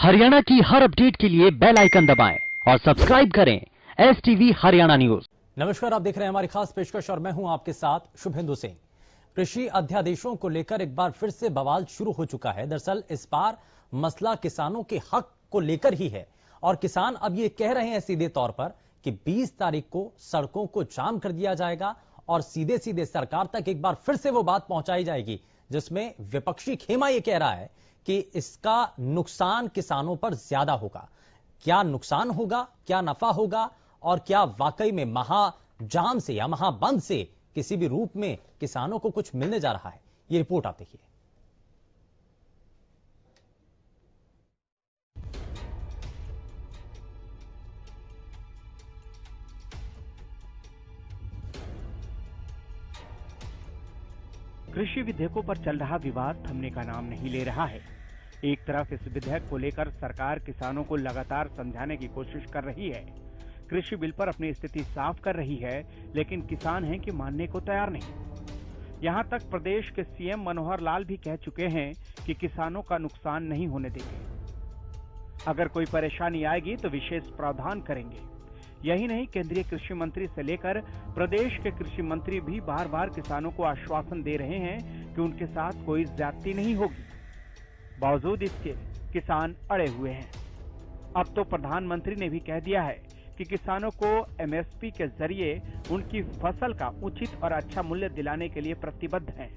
हरियाणा की हर अपडेट के लिए बेल आइकन दबाएं और सब्सक्राइब करें STV हरियाणा न्यूज। नमस्कार, आप देख रहे हैं हमारी खास पेशकश और मैं हूं आपके साथ शुभेंदु सिंह। कृषि अध्यादेशों को लेकर एक बार फिर से बवाल शुरू हो चुका है। दरअसल इस बार मसला किसानों के हक को लेकर ही है और किसान अब ये कह रहे हैं सीधे तौर पर कि 20 तारीख को सड़कों को जाम कर दिया जाएगा और सीधे सीधे सरकार तक एक बार फिर से वो बात पहुंचाई जाएगी जिसमें विपक्षी खेमा ये कह रहा है कि इसका नुकसान किसानों पर ज्यादा होगा। क्या नुकसान होगा, क्या नफा होगा और क्या वाकई में महाजाम से या महाबंद से किसी भी रूप में किसानों को कुछ मिलने जा रहा है, ये रिपोर्ट आप देखिए। कृषि विधेयकों पर चल रहा विवाद थमने का नाम नहीं ले रहा है। एक तरफ इस विधेयक को लेकर सरकार किसानों को लगातार समझाने की कोशिश कर रही है, कृषि बिल पर अपनी स्थिति साफ कर रही है, लेकिन किसान हैं कि मानने को तैयार नहीं। यहां तक प्रदेश के सीएम मनोहर लाल भी कह चुके हैं कि किसानों का नुकसान नहीं होने देंगे। अगर कोई परेशानी आएगी तो विशेष प्रावधान करेंगे। यही नहीं, केंद्रीय कृषि मंत्री से लेकर प्रदेश के कृषि मंत्री भी बार बार किसानों को आश्वासन दे रहे हैं कि उनके साथ कोई ज्यादती नहीं होगी। बावजूद इसके किसान अड़े हुए हैं। अब तो प्रधानमंत्री ने भी कह दिया है कि किसानों को MSP के जरिए उनकी फसल का उचित और अच्छा मूल्य दिलाने के लिए प्रतिबद्ध हैं।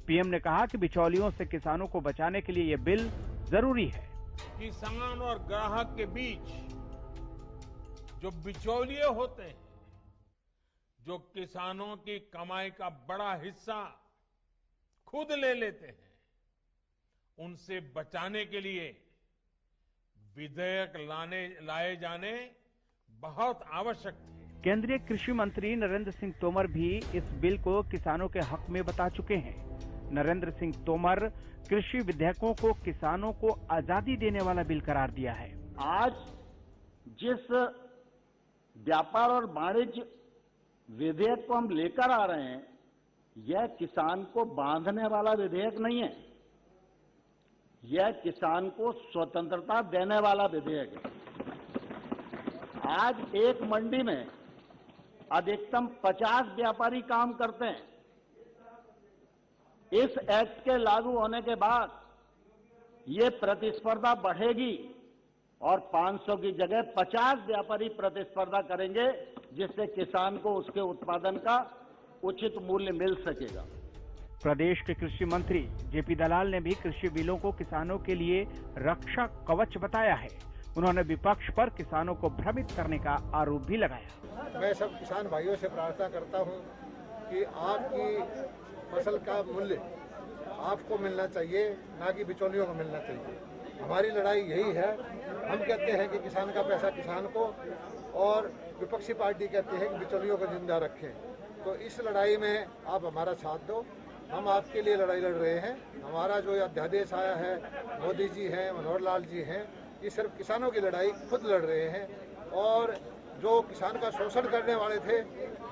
पीएम ने कहा कि बिचौलियों से किसानों को बचाने के लिए ये बिल जरूरी है। किसान और ग्राहक के बीच जो बिचौलिए होते हैं, जो किसानों की कमाई का बड़ा हिस्सा खुद ले लेते हैं, उनसे बचाने के लिए विधेयक लाए जाने बहुत आवश्यक थे। केंद्रीय कृषि मंत्री नरेंद्र सिंह तोमर भी इस बिल को किसानों के हक में बता चुके हैं। नरेंद्र सिंह तोमर कृषि विधेयकों को किसानों को आजादी देने वाला बिल करार दिया है। आज जिस व्यापार और वाणिज्य विधेयक को हम लेकर आ रहे हैं, यह किसान को बांधने वाला विधेयक नहीं है, यह किसान को स्वतंत्रता देने वाला विधेयक है। आज एक मंडी में अधिकतम 50 व्यापारी काम करते हैं। इस एक्ट के लागू होने के बाद ये प्रतिस्पर्धा बढ़ेगी और 500 की जगह 50 व्यापारी प्रतिस्पर्धा करेंगे, जिससे किसान को उसके उत्पादन का उचित मूल्य मिल सकेगा। प्रदेश के कृषि मंत्री जेपी दलाल ने भी कृषि बिलों को किसानों के लिए रक्षा कवच बताया है। उन्होंने विपक्ष पर किसानों को भ्रमित करने का आरोप भी लगाया। मैं सब किसान भाइयों से प्रार्थना करता हूं कि आपकी फसल का मूल्य आपको मिलना चाहिए, ना कि बिचौलियों को मिलना चाहिए। हमारी लड़ाई यही है। हम कहते हैं कि किसान का पैसा किसान को, और विपक्षी पार्टी कहती है कि बिचौलियों को जिंदा रखें। तो इस लड़ाई में आप हमारा साथ दो। हम आपके लिए लड़ाई लड़ रहे हैं। हमारा जो अध्यादेश आया है, मोदी जी हैं, मनोहर लाल जी हैं, ये सिर्फ किसानों की लड़ाई खुद लड़ रहे हैं। और जो किसान का शोषण करने वाले थे,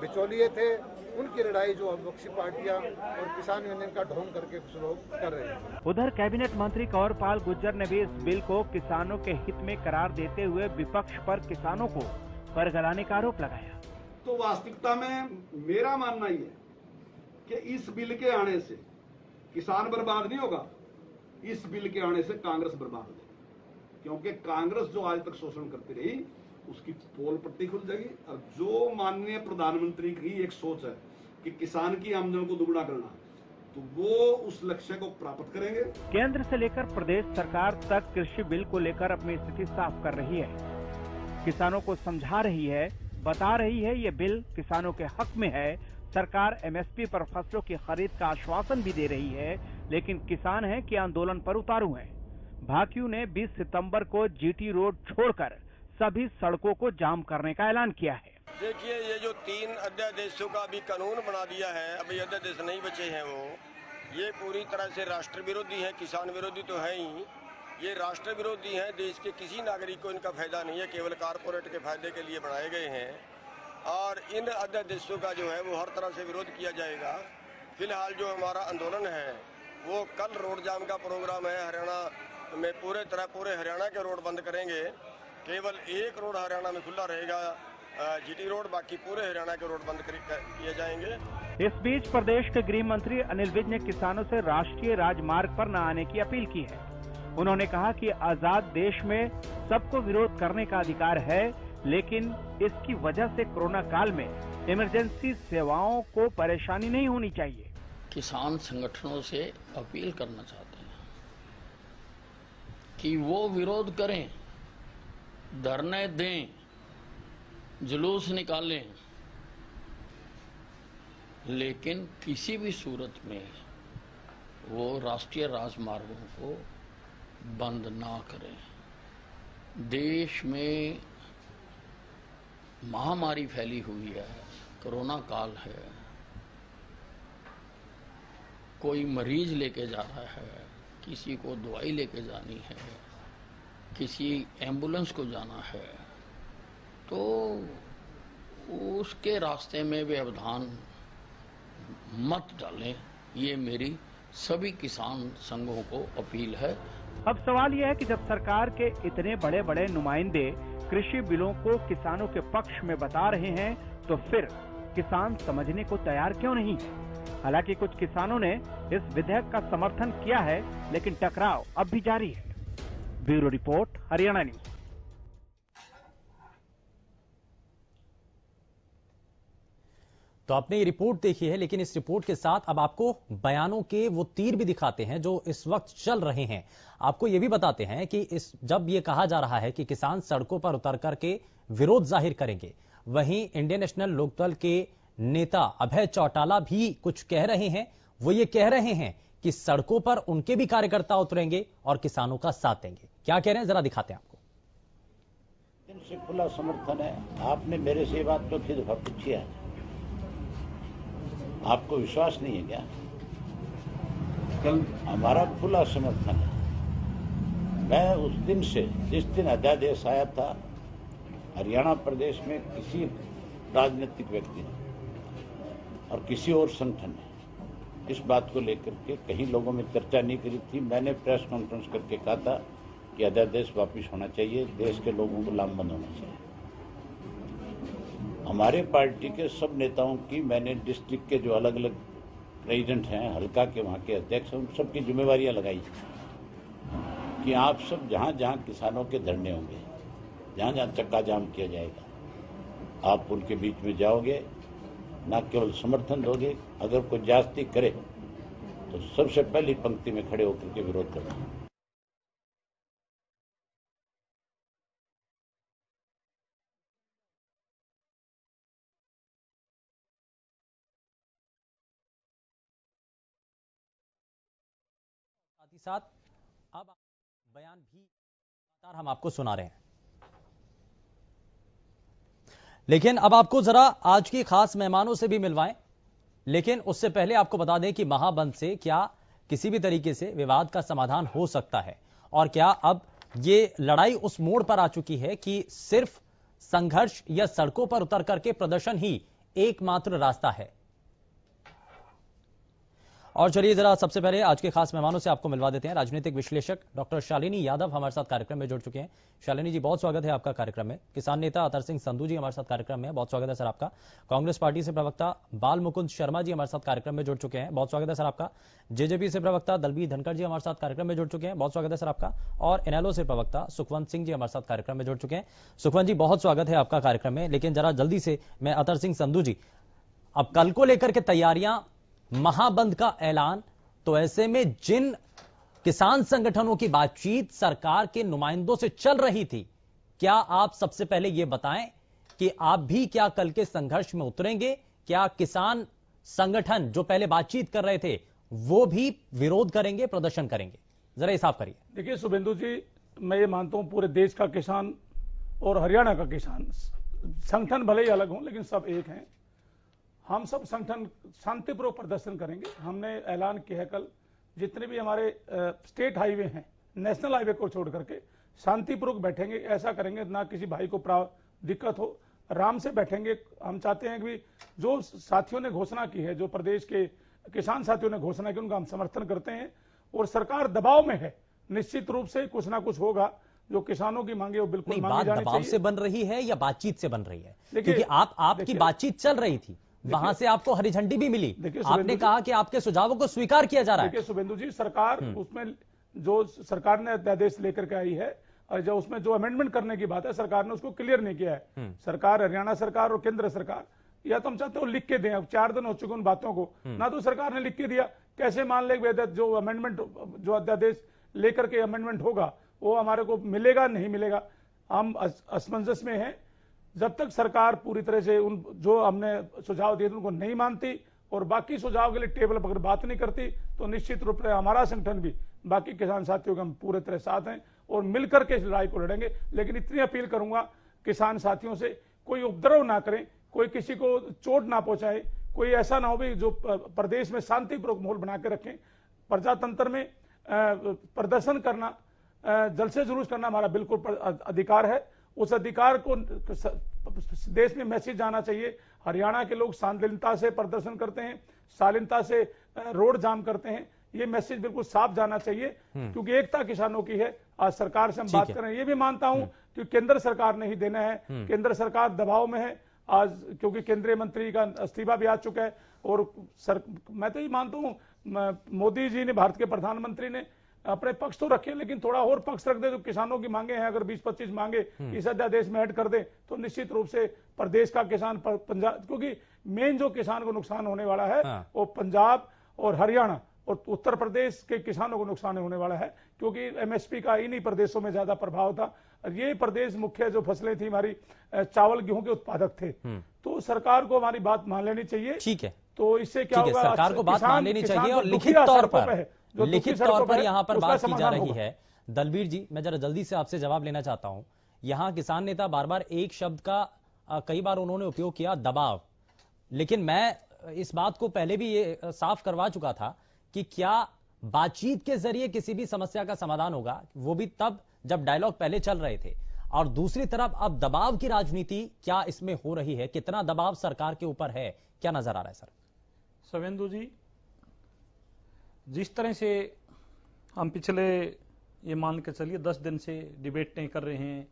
बिचौलिए थे, उनकी लड़ाई जो विपक्षी पार्टियां और किसान यूनियन का ढोंग करके कुछ लोग कर रहे हैं। उधर कैबिनेट मंत्री कंवरपाल गुर्जर ने भी इस बिल को किसानों के हित में करार देते हुए विपक्ष पर किसानों को बरगलाने का आरोप लगाया। तो वास्तविकता में मेरा मानना ही है कि इस बिल के आने से किसान बर्बाद नहीं होगा, इस बिल के आने से कांग्रेस बर्बाद हो जाएगी। क्योंकि कांग्रेस जो आज तक शोषण करती रही, उसकी पोल पट्टी खुल जाएगी। और जो माननीय प्रधानमंत्री की एक सोच है कि किसान की आमदनी को दुगना करना, तो वो उस लक्ष्य को प्राप्त करेंगे। केंद्र से लेकर प्रदेश सरकार तक कृषि बिल को लेकर अपनी स्थिति साफ कर रही है, किसानों को समझा रही है, बता रही है ये बिल किसानों के हक में है। सरकार MSP पर फसलों की खरीद का आश्वासन भी दे रही है, लेकिन किसान हैं कि आंदोलन पर उतारू हैं। भाकियू ने 20 सितंबर को GT रोड छोड़कर सभी सड़कों को जाम करने का ऐलान किया है। देखिए, ये जो 3 अध्यादेशों का भी कानून बना दिया है, अभी अध्यादेश नहीं बचे हैं, ये पूरी तरह से राष्ट्र विरोधी है। किसान विरोधी तो है ही, ये राष्ट्र विरोधी है। देश के किसी नागरिक को इनका फायदा नहीं है, केवल कारपोरेट के फायदे के लिए बनाए गए हैं। और इन अध्यादेशों का जो है वो हर तरह से विरोध किया जाएगा। फिलहाल जो हमारा आंदोलन है वो कल रोड जाम का प्रोग्राम है हरियाणा में पूरे हरियाणा के रोड बंद करेंगे। केवल एक रोड हरियाणा में खुला रहेगा, जीटी रोड, बाकी पूरे हरियाणा के रोड बंद किए जाएंगे। इस बीच प्रदेश के गृह मंत्री अनिल विज ने किसानों से राष्ट्रीय राजमार्ग पर न आने की अपील की है। उन्होंने कहा कि आजाद देश में सबको विरोध करने का अधिकार है, लेकिन इसकी वजह से कोरोना काल में इमरजेंसी सेवाओं को परेशानी नहीं होनी चाहिए। किसान संगठनों से अपील करना चाहते हैं कि वो विरोध करें, धरने दें, जुलूस निकालें, लेकिन किसी भी सूरत में वो राष्ट्रीय राजमार्गों को बंद ना करें। देश में महामारी फैली हुई है, कोरोना काल है, कोई मरीज लेके जा रहा है, किसी को दवाई लेके जानी है, किसी एम्बुलेंस को जाना है, तो उसके रास्ते में व्यवधान मत डालें। ये मेरी सभी किसान संघों को अपील है। अब सवाल यह है कि जब सरकार के इतने बड़े बड़े नुमाइंदे कृषि बिलों को किसानों के पक्ष में बता रहे हैं, तो फिर किसान समझने को तैयार क्यों नहीं? हालांकि कुछ किसानों ने इस विधेयक का समर्थन किया है, लेकिन टकराव अब भी जारी है। Bureau report, Haryana news. तो आपने ये रिपोर्ट देखी है, लेकिन इस रिपोर्ट के साथ अब आपको बयानों के वो तीर भी दिखाते हैं जो इस वक्त चल रहे हैं। आपको ये भी बताते हैं कि जब ये कहा जा रहा है कि किसान सड़कों पर उतर करके विरोध जाहिर करेंगे, वहीं इंडियन नेशनल लोकदल के नेता अभय चौटाला भी कुछ कह रहे हैं। वो ये कह रहे हैं कि सड़कों पर उनके भी कार्यकर्ता उतरेंगे और किसानों का साथ देंगे। क्या कह रहे हैं जरा दिखाते हैं आपको। इनसे खुला समर्थन है। आपने मेरे से ये बात तो फिर पूछी है, आपको विश्वास नहीं है क्या? कल हमारा खुला समर्थन है। मैं उस दिन से, जिस दिन अध्यादेश आया था, हरियाणा प्रदेश में किसी राजनीतिक व्यक्ति ने और किसी और संगठन ने इस बात को लेकर के कहीं लोगों में चर्चा नहीं करी थी। मैंने प्रेस कॉन्फ्रेंस करके कहा था कि अध्यादेश वापिस होना चाहिए, देश के लोगों को लामबंद होना चाहिए। हमारे पार्टी के सब नेताओं की मैंने डिस्ट्रिक्ट के जो अलग अलग प्रेसिडेंट हैं, हल्का के वहाँ के अध्यक्ष हैं, उन सबकी जिम्मेवारियां लगाई कि आप सब जहाँ जहाँ किसानों के धरने होंगे, जहाँ जहाँ चक्का जाम किया जाएगा, आप उनके बीच में जाओगे, न केवल समर्थन दोगे, अगर कोई ज्यादती करे तो सबसे पहली पंक्ति में खड़े होकर के विरोध करना। साथ ही साथ अब बयान भी हम आपको सुना रहे हैं, लेकिन अब आपको जरा आज की खास मेहमानों से भी मिलवाएं। लेकिन उससे पहले आपको बता दें कि महाबंद से क्या किसी भी तरीके से विवाद का समाधान हो सकता है, और क्या अब ये लड़ाई उस मोड़ पर आ चुकी है कि सिर्फ संघर्ष या सड़कों पर उतर करके प्रदर्शन ही एकमात्र रास्ता है। और चलिए जरा सबसे पहले आज के खास मेहमानों से आपको मिलवा देते हैं। राजनीतिक विश्लेषक डॉक्टर शालिनी यादव हमारे साथ कार्यक्रम में जुड़ चुके हैं। शालिनी जी, बहुत स्वागत है आपका कार्यक्रम में। किसान नेता अतर सिंह संधू जी हमारे साथ कार्यक्रम में, बहुत स्वागत है सर आपका। कांग्रेस पार्टी से प्रवक्ता बाल मुकुंद शर्मा जी हमारे साथ कार्यक्रम में जुड़ चुके हैं, बहुत स्वागत है सर आपका। जेजेपी से प्रवक्ता दलबीर धनखड़ जी हमारे साथ कार्यक्रम में जुड़ चुके हैं, बहुत स्वागत है सर आपका। और इनेलो से प्रवक्ता सुखवंत सिंह जी हमारे साथ कार्यक्रम में जुड़ चुके हैं। सुखवंत जी, बहुत स्वागत है आपका कार्यक्रम में। लेकिन जरा जल्दी से मैं अतर सिंह संधू जी, अब कल को लेकर के तैयारियां, महाबंद का ऐलान, तो ऐसे में जिन किसान संगठनों की बातचीत सरकार के नुमाइंदों से चल रही थी, क्या आप सबसे पहले यह बताएं कि आप भी क्या कल के संघर्ष में उतरेंगे? क्या किसान संगठन जो पहले बातचीत कर रहे थे वो भी विरोध करेंगे, प्रदर्शन करेंगे? जरा हिसाब करिए। देखिए शुभेंदु जी, मैं ये मानता हूं पूरे देश का किसान और हरियाणा का किसान, संगठन भले ही अलग हों लेकिन सब एक हैं। हम सब संगठन शांतिपूर्वक प्रदर्शन करेंगे। हमने ऐलान किया है कल जितने भी हमारे स्टेट हाईवे हैं, नेशनल हाईवे को छोड़ करके शांतिपूर्वक बैठेंगे। ऐसा करेंगे ना किसी भाई को दिक्कत हो, आराम से बैठेंगे। हम चाहते हैं कि जो साथियों ने घोषणा की है, जो प्रदेश के किसान साथियों ने घोषणा की, उनका हम समर्थन करते हैं। और सरकार दबाव में है, निश्चित रूप से कुछ ना कुछ होगा। जो किसानों की मांगे वो बिल्कुल नहीं, मांगी बात जानी दबाव चाहिए। से बन रही है या बातचीत से बन रही है? देखिए, क्योंकि आपकी बातचीत चल रही थी, वहां से आपको हरी झंडी भी मिली, आपने कहा कि आपके सुझावों को स्वीकार किया जा रहा है। देखिए शुभेंदु जी, सरकार उसमें जो सरकार ने अध्यादेश लेकर के आई है और जो उसमें जो अमेंडमेंट करने की बात है, सरकार ने उसको क्लियर नहीं किया है। सरकार, हरियाणा सरकार और केंद्र सरकार, या तो हम चाहते हो लिख के दें। अब 4 दिन हो चुके उन बातों को, ना तो सरकार ने लिख के दिया, कैसे मान ले जो अमेंडमेंट, जो अध्यादेश लेकर के अमेंडमेंट होगा वो हमारे को मिलेगा नहीं मिलेगा, हम असमंजस में हैं। जब तक सरकार पूरी तरह से उन जो हमने सुझाव दिए थे उनको नहीं मानती और बाकी सुझाव के लिए टेबल पर बात नहीं करती, तो निश्चित रूप से हमारा संगठन भी बाकी किसान साथियों के हम पूरे तरह साथ हैं और मिलकर के इस लड़ाई को लड़ेंगे। लेकिन इतनी अपील करूंगा किसान साथियों से, कोई उपद्रव ना करें, कोई किसी को चोट ना पहुंचाए, कोई ऐसा ना हो भी जो प्रदेश में शांतिपूर्वक माहौल बना के रखें। प्रजातंत्र में प्रदर्शन करना, जलसे जुलूस करना हमारा बिल्कुल अधिकार है। उस अधिकार को देश में मैसेज जाना चाहिए। हरियाणा के लोग शांतिलता से प्रदर्शन करते हैं, शालीनता से रोड जाम करते हैं, ये मैसेज बिल्कुल साफ जाना चाहिए, क्योंकि एकता किसानों की है। आज सरकार से हम बात कर रहे हैं, ये भी मानता हूं कि केंद्र सरकार ने ही देना है, केंद्र सरकार दबाव में है आज, क्योंकि केंद्रीय मंत्री का इस्तीफा भी आ चुका है। और मैं तो ये मानता हूं मोदी जी ने, भारत के प्रधानमंत्री ने अपने पक्ष तो रखे, लेकिन थोड़ा और पक्ष रख दे। जो किसानों की मांगे हैं, अगर 20-25 मांगे इस अध्यादेश में ऐड कर दे तो निश्चित रूप से प्रदेश का किसान, पंजाब, क्योंकि मेन जो किसान को नुकसान होने वाला है वो पंजाब और हरियाणा और उत्तर प्रदेश के किसानों को नुकसान होने वाला है, क्योंकि एमएसपी का इन्हीं प्रदेशों में ज्यादा प्रभाव था। ये प्रदेश मुख्य जो फसलें थी हमारी, चावल गेहूं के उत्पादक थे। तो सरकार को हमारी बात मान लेनी चाहिए। ठीक है, तो इससे क्या होगा, सरकार को बात मान लेनी चाहिए और लिखित तौर पर यहां पर बात की जा रही है। दलबीर जी, मैं जरा जल्दी से आपसे जवाब लेना चाहता हूं। यहां किसान नेता बार बार एक शब्द का कई बार उन्होंने उपयोग किया, दबाव। लेकिन मैं इस बात को पहले भी ये साफ करवा चुका था कि क्या बातचीत के जरिए किसी भी समस्या का समाधान होगा, वो भी तब जब डायलॉग पहले चल रहे थे। और दूसरी तरफ अब दबाव की राजनीति क्या इसमें हो रही है, कितना दबाव सरकार के ऊपर है, क्या नजर आ रहा है सर? शुभेंदु जी, जिस तरह से हम पिछले ये मान के चलिए 10 दिन से डिबेटें कर रहे हैं,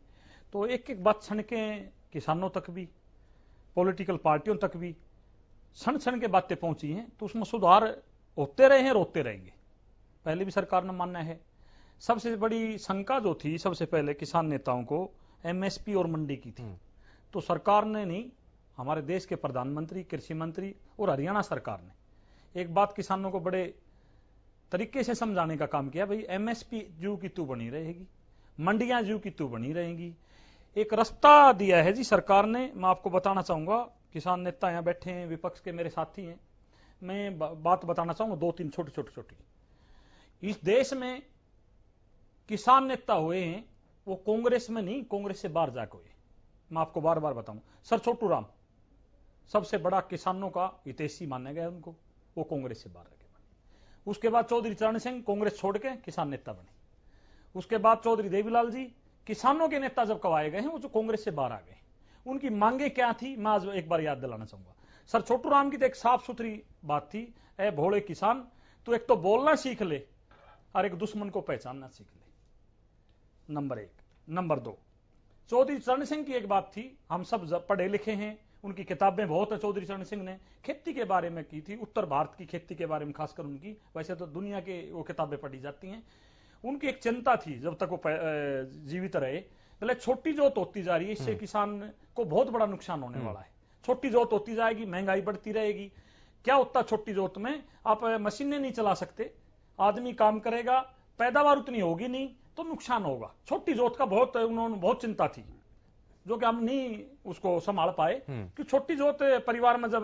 तो एक एक बात छनकें किसानों तक भी, पॉलिटिकल पार्टियों तक भी क्षण क्षण के बातें पहुंची हैं, तो उसमें सुधार होते रहे हैं, रोते रहेंगे। पहले भी सरकार ने मानना है। सबसे बड़ी शंका जो थी सबसे पहले किसान नेताओं को एमएसपी और मंडी की थी, तो सरकार ने नहीं, हमारे देश के प्रधानमंत्री, कृषि मंत्री और हरियाणा सरकार ने एक बात किसानों को बड़े तरीके से समझाने का काम किया, भाई एमएसपी जू की तू बनी रहेगी, मंडियां जू की तू बनी रहेंगी। एक रास्ता दिया है जी सरकार ने। मैं आपको बताना चाहूंगा, किसान नेता यहां बैठे हैं, विपक्ष के मेरे साथी हैं, मैं बात बताना चाहूंगा 2-3 छोटी। इस देश में किसान नेता हुए हैं वो कांग्रेस में नहीं, कांग्रेस से बाहर जाकर हुए। मैं आपको बार बार बताऊं, सर छोटू राम सबसे बड़ा किसानों का हितैषी माना गया उनको, वो कांग्रेस से बाहर रह गए। उसके बाद चौधरी चरण सिंह कांग्रेस छोड़ के किसान नेता बने। उसके बाद चौधरी देवीलाल जी किसानों के नेता जब कवाए गए हैं, वो जो कांग्रेस से बाहर आ गए। उनकी मांगे क्या थी, मैं आज एक बार याद दिलाना चाहूंगा। सर छोटू राम की तो एक साफ सुथरी बात थी, ए भोले किसान, तो एक तो बोलना सीख ले और एक दुश्मन को पहचानना सीख ले, नंबर 1। नंबर 2, चौधरी चरण सिंह की एक बात थी, हम सब पढ़े लिखे हैं, उनकी किताबें बहुत है। चौधरी चरण सिंह ने खेती के बारे में की थी, उत्तर भारत की खेती के बारे में खासकर उनकी, वैसे तो दुनिया के वो किताबें पढ़ी जाती हैं। उनकी एक चिंता थी जब तक वो जीवित रहे, पहले छोटी जोत होती जा रही है, इससे किसान को बहुत बड़ा नुकसान होने वाला है। छोटी जोत होती जाएगी, महंगाई बढ़ती रहेगी। क्या होता छोटी जोत में, आप मशीनें नहीं चला सकते, आदमी काम करेगा, पैदावार उतनी होगी नहीं, तो नुकसान होगा। छोटी जोत का उन्होंने बहुत चिंता थी, जो कि हम नहीं उसको संभाल पाए, कि छोटी जोत परिवार में जब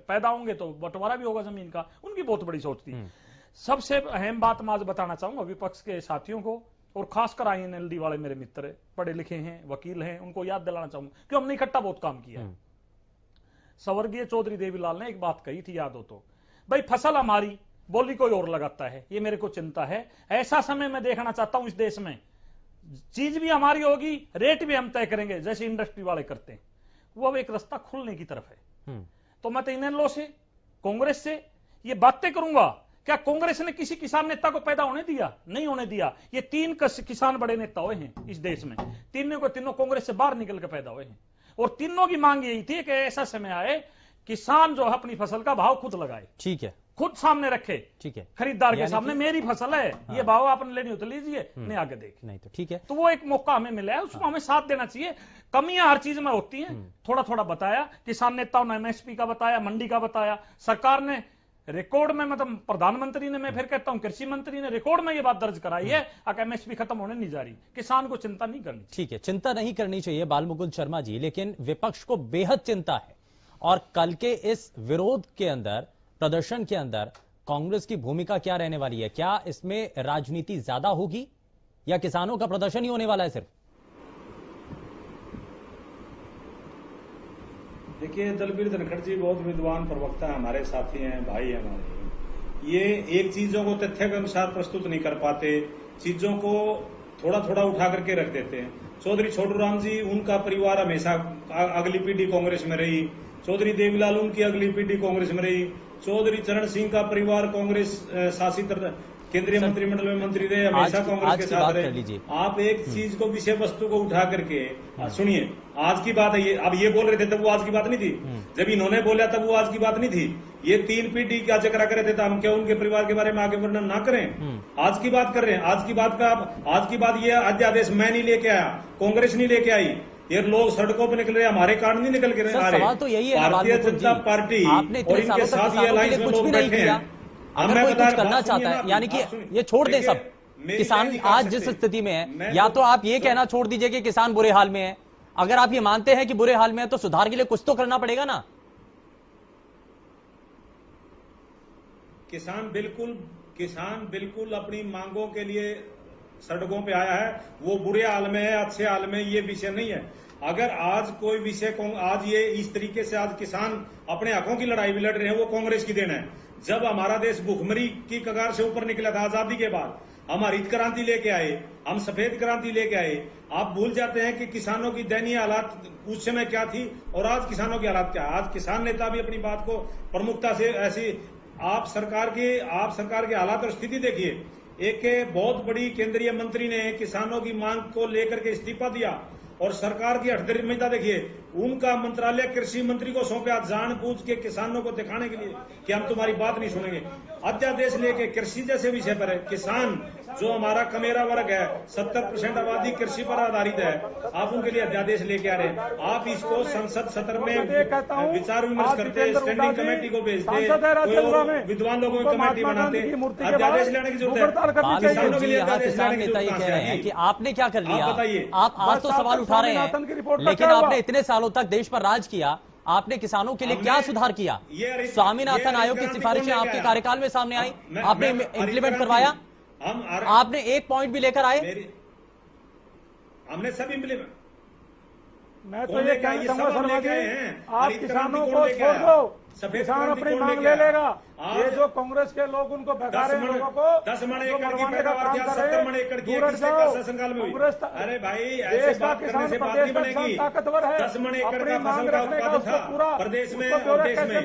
पैदा होंगे तो बंटवारा भी होगा जमीन का, उनकी बहुत बड़ी सोच थी। सबसे अहम बात मैं आज बताना चाहूंगा विपक्ष के साथियों को, और खासकर INLD वाले मेरे मित्र पढ़े लिखे हैं, वकील हैं, उनको याद दिलाना चाहूंगा कि हमने इकट्ठा बहुत काम किया है। स्वर्गीय चौधरी देवीलाल ने एक बात कही थी, याद हो तो, भाई फसल हमारी, बोली कोई और लगाता है, ये मेरे को चिंता है। ऐसा समय मैं देखना चाहता हूं इस देश में, चीज भी हमारी होगी, रेट भी हम तय करेंगे, जैसे इंडस्ट्री वाले करते हैं। वो अब एक रास्ता खुलने की तरफ है। तो मैं तो इनेलो से, कांग्रेस से ये बातें करूंगा क्या कांग्रेस ने किसी किसान नेता को पैदा होने दिया? नहीं होने दिया। ये 3 किसान बड़े नेता हुए हैं इस देश में, तीनों को तीनों कांग्रेस से बाहर निकल के पैदा हुए हैं, और तीनों की मांग यही थी कि ऐसा समय आए किसान जो है अपनी फसल का भाव खुद लगाए, ठीक है, खुद सामने रखे, ठीक है, खरीदार के सामने मेरी फसल है, ये भाव आपने लेनी हो तो लीजिए, नहीं आगे देख, नहीं तो ठीक है। तो वो एक मौका हमें मिला है, उसको हमें साथ देना चाहिए। कमियां हर चीज में होती हैं, थोड़ा थोड़ा बताया, किसान नेताओं ने एमएसपी का बताया, मंडी का बताया, सरकार ने रिकॉर्ड में, मतलब प्रधानमंत्री ने, मैं फिर कहता हूं कृषि मंत्री ने रिकॉर्ड में ये बात दर्ज कराई है कि एमएसपी खत्म होने नहीं जा रही, किसान को चिंता नहीं करनी। ठीक है, चिंता नहीं करनी चाहिए बालमुकुंद शर्मा जी, लेकिन विपक्ष को बेहद चिंता है, और कल के इस विरोध के अंदर, प्रदर्शन के अंदर कांग्रेस की भूमिका क्या रहने वाली है? क्या इसमें राजनीति ज्यादा होगी या किसानों का प्रदर्शन ही होने वाला है सिर्फ? देखिए, दलबीर धनखड़ जी बहुत विद्वान प्रवक्ता है, हमारे साथी हैं, भाई हैं हमारे। ये एक चीजों को तथ्य के अनुसार प्रस्तुत नहीं कर पाते, चीजों को थोड़ा थोड़ा उठा करके रख देते हैं। चौधरी छोटू राम जी, उनका परिवार हमेशा अगली पीढ़ी कांग्रेस में रही, चौधरी देवीलाल उनकी अगली पीढ़ी कांग्रेस में रही, चौधरी चरण सिंह का परिवार कांग्रेस शासित केंद्रीय मंत्रिमंडल में मंत्री रहे, हमेशा कांग्रेस के साथ रहे। आप एक चीज को, विषय वस्तु को उठा करके सुनिए, आज की बात है ये, अब ये बोल रहे थे तब वो आज की बात नहीं थी, जब इन्होंने बोला तब वो आज की बात नहीं थी। ये 3 पीढ़ी का जिक्र कर रहे थे, तो हम क्या उनके परिवार के बारे में आगे वर्णन ना करें? आज की बात कर रहे हैं, आज की बात ये अध्यादेश मैं नहीं लेके आया, कांग्रेस नहीं लेके आई, ये लोग सड़कों पर निकल रहे हैं, हमारे कार्ड नहीं निकल के रहे। सवाल तो यही है, भारतीय जनता पार्टी और इनके साथ ये अलायंस में लोग बैठे हैं। अगर कोई कुछ करना चाहता है, यानी कि ये छोड़ दें सब, किसान आज जिस स्थिति में है, या तो आप ये कहना छोड़ दीजिए कि किसान बुरे हाल में है, अगर आप ये मानते हैं कि बुरे हाल में है तो सुधार के लिए कुछ तो करना पड़ेगा ना। किसान बिल्कुल अपनी मांगों के लिए सड़कों पे आया है, वो बुरे हाल में है, अच्छे हाल में, ये विषय नहीं है। अगर आज कोई विषय को, आज ये इस तरीके से आज किसान अपने हकों की लड़ाई भी लड़ रहे हैं, वो कांग्रेस की देन है। जब हमारा देश भुखमरी की कगार से ऊपर निकला था आजादी के बाद, हम हरित क्रांति लेके आए, हम सफेद क्रांति लेके आए। आप भूल जाते हैं कि किसानों की दयनीय हालात उस समय क्या थी और आज किसानों की हालात क्या है। आज किसान नेता भी अपनी बात को प्रमुखता से, ऐसी आप सरकार के हालात और स्थिति देखिए। एक बहुत बड़ी केंद्रीय मंत्री ने किसानों की मांग को लेकर के इस्तीफा दिया, और सरकार की हठधर्मिता देखिए, उनका मंत्रालय कृषि मंत्री को सौंपा जानबूझ के किसानों को दिखाने के लिए कि हम तुम्हारी बात नहीं सुनेंगे। अध्यादेश लेके कृषि जैसे विषय पर है, किसान जो हमारा कमेरा वर्ग है, 70% आबादी कृषि पर आधारित है, आप उनके लिए अध्यादेश लेके आ रहे हैं। आप इसको संसद सत्र में विचार विमर्श करते, स्टैंडिंग कमेटी को भेजते, कोई और विद्वान लोगों की कमेटी बनाते, अध्यादेश लेने की जरूरत है। किसानों के लिए किसान नेता ये कह रहे हैं कि आपने क्या कर लिया? बताइए, आप आज तो सवाल उठा रहे हैं, लेकिन आपने इतने सालों तक देश पर राज किया, आपने किसानों के लिए क्या सुधार किया? स्वामीनाथन आयोग की सिफारिशें आपके कार्यकाल में सामने आई, आपने इंप्लीमेंट करवाया? आपने एक पॉइंट भी लेकर आए? हमने सब इंप्लीमेंट। मैं तो ये कहना चाहूंगा शर्मा जी, आप किसानों को छोड़ दो, किसान अपनी मांग ले लेगा। ये जो कांग्रेस के लोग उनको बता रहे हैं लोगों को, 10 मण एकड़ की पैदावार थी, 70 मण एकड़ की शासनकाल में हुई। अरे भाई, ऐसे बात करने से बात नहीं बनेगी। ताकतवर है, 10 मण एकड़ का फसल का उत्पादन था प्रदेश में और देश में,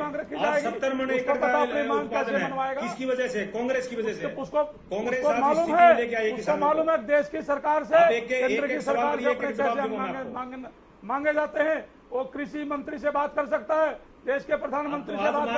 आज 70 मण एकड़ का उत्पादन है। किसकी वजह से? कांग्रेस की वजह से। कांग्रेस मालूम है, उसको मालूम है देश की सरकार से, केंद्र की सरकार से अपने पैसे मांगे जाते हैं। वो कृषि मंत्री से बात कर सकता है, देश के प्रधानमंत्री से बात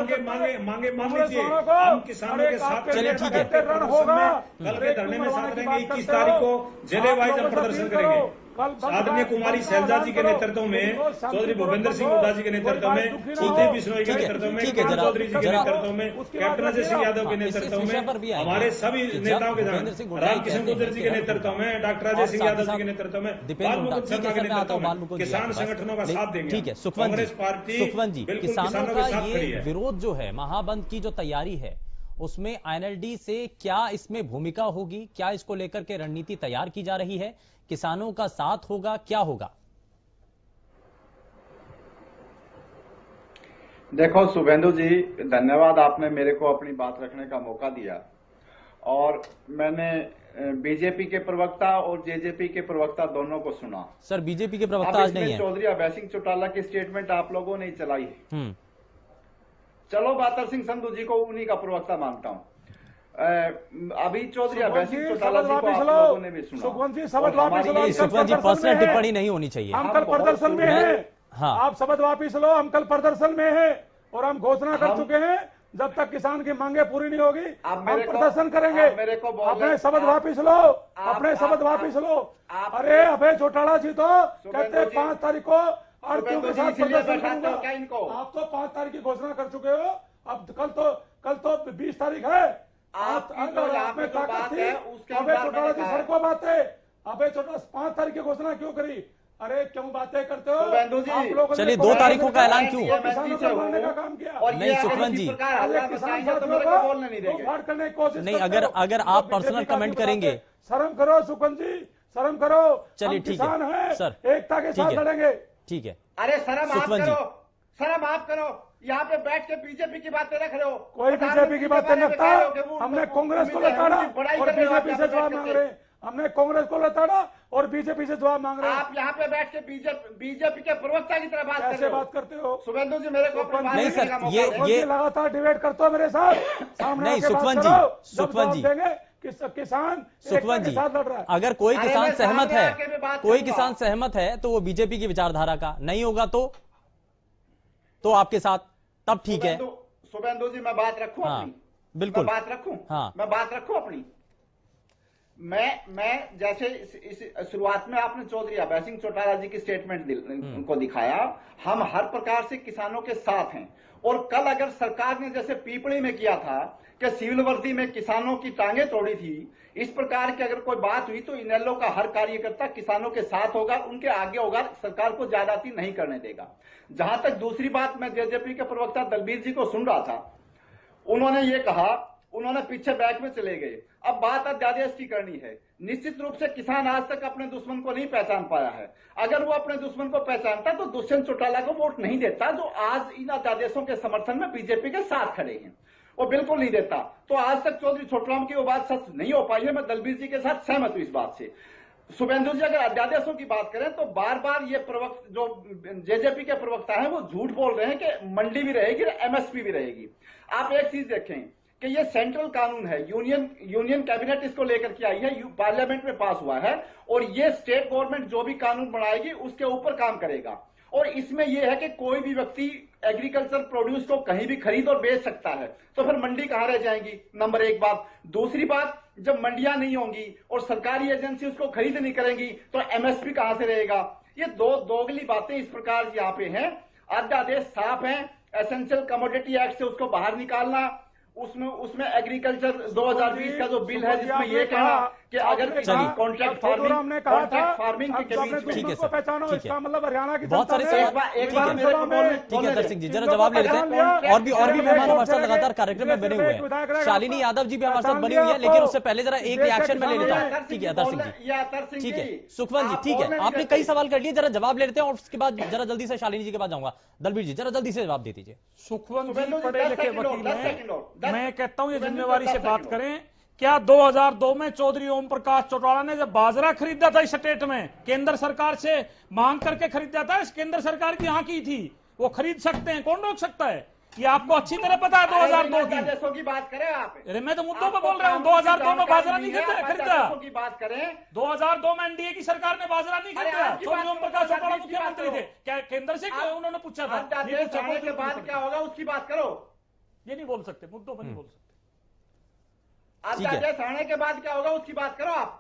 मांगे लीजिए, हम किसानों के साथ चलिए ठीक है, रण होगा। कल के धरने में साथ रहेंगे। 21 तारीख को जिले वाइज हम प्रदर्शन करेंगे। आदरणीय कुमारी शैलजा जी के नेतृत्व में, चौधरी भूपेंद्र सिंह हुड्डा जी के नेतृत्व में, सुधीर बिश्नोई के नेतृत्व में, किरण चौधरी जी के नेतृत्व में, कैप्टन अजय सिंह यादव के नेतृत्व में, हमारे सभी नेताओं के रामकिशन गुर्जर जी के नेतृत्व में, डॉक्टर अजय सिंह यादव जी के नेतृत्व में, बालमुकुंद शर्मा के नेतृत्व में किसान संगठनों का साथ देंगे। ठीक है, कांग्रेस पार्टी, सुखवंत जी, किसानों का ये विरोध जो है, महाबंद की जो तैयारी है, उसमें आईएनएलडी से क्या इसमें भूमिका होगी? क्या इसको लेकर के रणनीति तैयार की जा रही है? किसानों का साथ होगा, क्या होगा? देखो शुभेंदु जी, धन्यवाद, आपने मेरे को अपनी बात रखने का मौका दिया। और मैंने बीजेपी के प्रवक्ता और जेजेपी के प्रवक्ता दोनों को सुना। सर, बीजेपी के प्रवक्ता आज नहीं है। चौधरी अभय सिंह चौटाला की स्टेटमेंट आप लोगों ने चलाई है। चलो बातर सिंह संधू जी को उन्हीं का प्रवक्ता मानता हूं। अभी चौधरी अभय सिंह चौटाला जी को आप लोगों ने भी सुना। सुखवंत जी शपथ वापिस लो। सुखवंत जी पर्सनल टिप्पणी नहीं होनी चाहिए। हम कल प्रदर्शन में हैं। हाँ, आप शपथ वापिस लो। हम कल प्रदर्शन में हैं और हम घोषणा कर चुके हैं जब तक किसान की मांगे पूरी नहीं होगी हम प्रदर्शन करेंगे। अपने शपथ वापिस लो, अपने शपथ वापिस लो। अरे अभय चौटाला जी तो कहते हैं 5 तारीख को आरतीयों के साथ प्रदर्शन करूंगा। आप तो 5 तारीख की घोषणा कर चुके हो। अब कल तो 20 तारीख है। अभय चौटाला जी सड़कों बातें, अभय चौटाला 5 तारीख की घोषणा क्यों करी? अरे क्यों बातें करते हो आप लोग? चलिए 2 तारीखों का ऐलान क्यों? किसानों को मारने का काम किया। नहीं सुखवंत जी, करने की कोशिश नहीं, अगर आप पर्सनल कमेंट करेंगे। शर्म करो सुखवंत जी, शर्म करो। चलिए ठीक है सर, एकता के साथ लड़ेंगे। ठीक है। अरे शर्म आप करो, शर्म आप करो। यहाँ पे बैठ के बीजेपी की बातें रख रहे हो। कोई बीजेपी की बातें रखता। हमने कांग्रेस को लताड़ा और बीजेपी से जवाब मांग रहे हैं। हमने कांग्रेस को लताड़ा और बीजेपी से जवाब मांग रहे हैं। आप यहाँ पे बैठ के बीजेपी के प्रवक्ता की तरह कैसे बात करते हो? शुभेंदु जी मेरे को नहीं सर, ये लगातार डिबेट करते हो मेरे साथ। सामने नहीं सुखवंत जी किसान सुखवंत जी, अगर कोई किसान सहमत है, कोई किसान सहमत है तो वो बीजेपी की विचारधारा का नहीं होगा तो आपके साथ तब ठीक है। शुभेंदु जी मैं बात रखूं अपनी? बिल्कुल मैं बात रखूं। हाँ, मैं बात रखूं अपनी। मैं जैसे इस शुरुआत में आपने चौधरी अभय सिंह चौटाला जी की स्टेटमेंट को दिखाया, हम हर प्रकार से किसानों के साथ हैं। और कल अगर सरकार ने जैसे पीपड़ी में किया था कि सिविल वर्दी में किसानों की टांगें तोड़ी थी, इस प्रकार की अगर कोई बात हुई तो इनेलो का हर कार्यकर्ता किसानों के साथ होगा, उनके आगे होगा, सरकार को ज्यादती नहीं करने देगा। जहां तक दूसरी बात, मैं जेजेपी के प्रवक्ता दलबीर जी को सुन रहा था, उन्होंने ये कहा, उन्होंने पीछे बैक में चले गए। अब बात अध्यादेश की करनी है। निश्चित रूप से किसान आज तक अपने दुश्मन को नहीं पहचान पाया है। अगर वो अपने दुश्मन को पहचानता तो दुष्यंत चौटाला को वोट नहीं देता, जो आज इन अध्यादेशों के समर्थन में बीजेपी के साथ खड़े हैं। वो बिल्कुल नहीं देता। तो आज तक चौधरी छोटराम की वो बात सच नहीं हो पाई है। मैं दलबीर जी के साथ सहमत हूं इस बात से। शुभेंदु जी अगर अध्यादेशों की बात करें तो बार बार ये प्रवक्ता जो जेजेपी के प्रवक्ता हैं वो झूठ बोल रहे हैं कि मंडी भी रहेगी, एमएसपी भी रहेगी। आप एक चीज देखें कि ये सेंट्रल कानून है, यूनियन कैबिनेट इसको लेकर के आई है, पार्लियामेंट में पास हुआ है, और ये स्टेट गवर्नमेंट जो भी कानून बनाएगी उसके ऊपर काम करेगा। और इसमें यह है कि कोई भी व्यक्ति एग्रीकल्चर प्रोड्यूस को कहीं भी खरीद और बेच सकता है, तो फिर मंडी कहां रह जाएंगी? नंबर एक बात। दूसरी बात, जब मंडियां नहीं होंगी और सरकारी एजेंसी उसको खरीद नहीं करेंगी तो एमएसपी कहां से रहेगा? ये दो दोगली बातें इस प्रकार यहाँ पे हैं। अध्यादेश साफ है, एसेंशियल कमोडिटी एक्ट से उसको बाहर निकालना, उसमें एग्रीकल्चर 2020 का जो बिल है जिसमें ये कहा कि अगर कॉन्ट्रैक्ट फार्मिंग की ठीक है सर, इसका मतलब हरियाणा की बहुत सारे एक बार मेरे को ठीक है दर्शक जी, जरा जवाब ले लेते हैं। और भी मेहमान हमारे साथ लगातार कार्यक्रम में बने हुए हैं। शालिनी यादव जी भी हमारे साथ बनी हुई है, लेकिन उससे पहले जरा एक रिएक्शन में ले लेता हूँ। ठीक है अतर सिंह जी, ठीक है सुखवंत जी, ठीक है आपने कई सवाल कर लिए, जरा जवाब ले लेते हैं और उसके बाद जरा जल्दी से शालिनी जी के पास जाऊंगा। दलबीर जी जरा जल्दी से जवाब दे दीजिए। सुखवंत जी पढ़े लिखे वकील हैं, मैं कहता हूं ये जिम्मेवारी से बात करें। क्या 2002 में चौधरी ओम प्रकाश चौटाला ने जब बाजरा खरीदा था इस स्टेट में, केंद्र सरकार से मांग करके खरीदा था, इस केंद्र सरकार की यहाँ की थी, वो खरीद सकते हैं, कौन रोक सकता है? ये आपको अच्छी तरह पता है। 2002 की बात करें आप। अरे मैं तो मुद्दों पर बोल रहा हूँ। 2002 में बाजरा नहीं खरीदा की बात करें। 2002 में एनडीए की सरकार ने बाजरा नहीं खरीदा। चौधरी ओम प्रकाश चौटाला मुख्यमंत्री थे, क्या केंद्र से उन्होंने पूछा था? के बाद क्या होगा उसकी बात करो। ये नहीं बोल सकते, मुद्दों पर नहीं बोल सकते। अध्यादेश आने के बाद क्या होगा उसकी बात करो आप।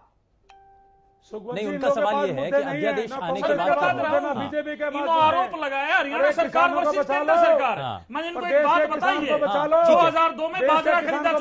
नहीं, उनका सवाल ये है कि अध्यादेश आने के बाद बीजेपी के आरोप लगाया हरियाणा सरकार वर्सेस केंद्र सरकार। मैंने इनको एक बात बताई है, 2002 में बाजरा खरीदा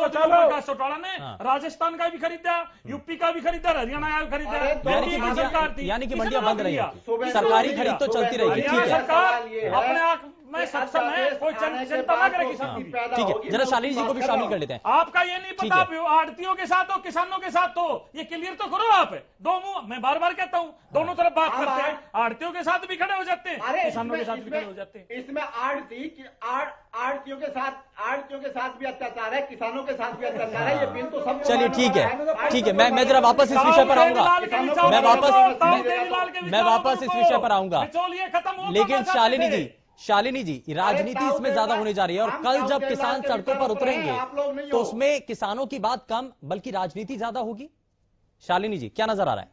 चौटाला ने, राजस्थान का भी खरीदा, यूपी का भी खरीदा, हरियाणा का भी खरीदा। यानी कि मंडियां बंद रहेगी, सरकारी खरीद तो चलती रहेगी। ठीक है, अपने आप में सक्षम है, कोई चिंता ना करे किसान की। ठीक है, जरा शालिनी जी को भी शामिल कर लेते हैं। आपका ये नहीं पता आड़तियों के साथ हो किसानों के साथ हो, ये क्लियर तो करो आप। दो मुंह, मैं बार बार कहता हूँ, दोनों तरफ बात करते हैं। आड़तियों के साथ भी खड़े हो जाते हैं, किसानों के साथ भी खड़े हो जाते हैं। इसमें आड़तियों के साथ भी अत्याचार है, किसानों के साथ भी अत्याचार है। ये बिल तो सब। चलिए ठीक है, ठीक है, मैं जरा वापस इस विषय पर आऊंगा। मैं वापस इस विषय पर आऊंगा, लेकिन शालिनी जी शालिनी जी, राजनीति इसमें ज्यादा होने जा रही है और कल जब किसान सड़कों पर उतरेंगे तो उसमें किसानों की बात कम बल्कि राजनीति ज्यादा होगी। शालिनी जी, क्या नजर आ रहा है?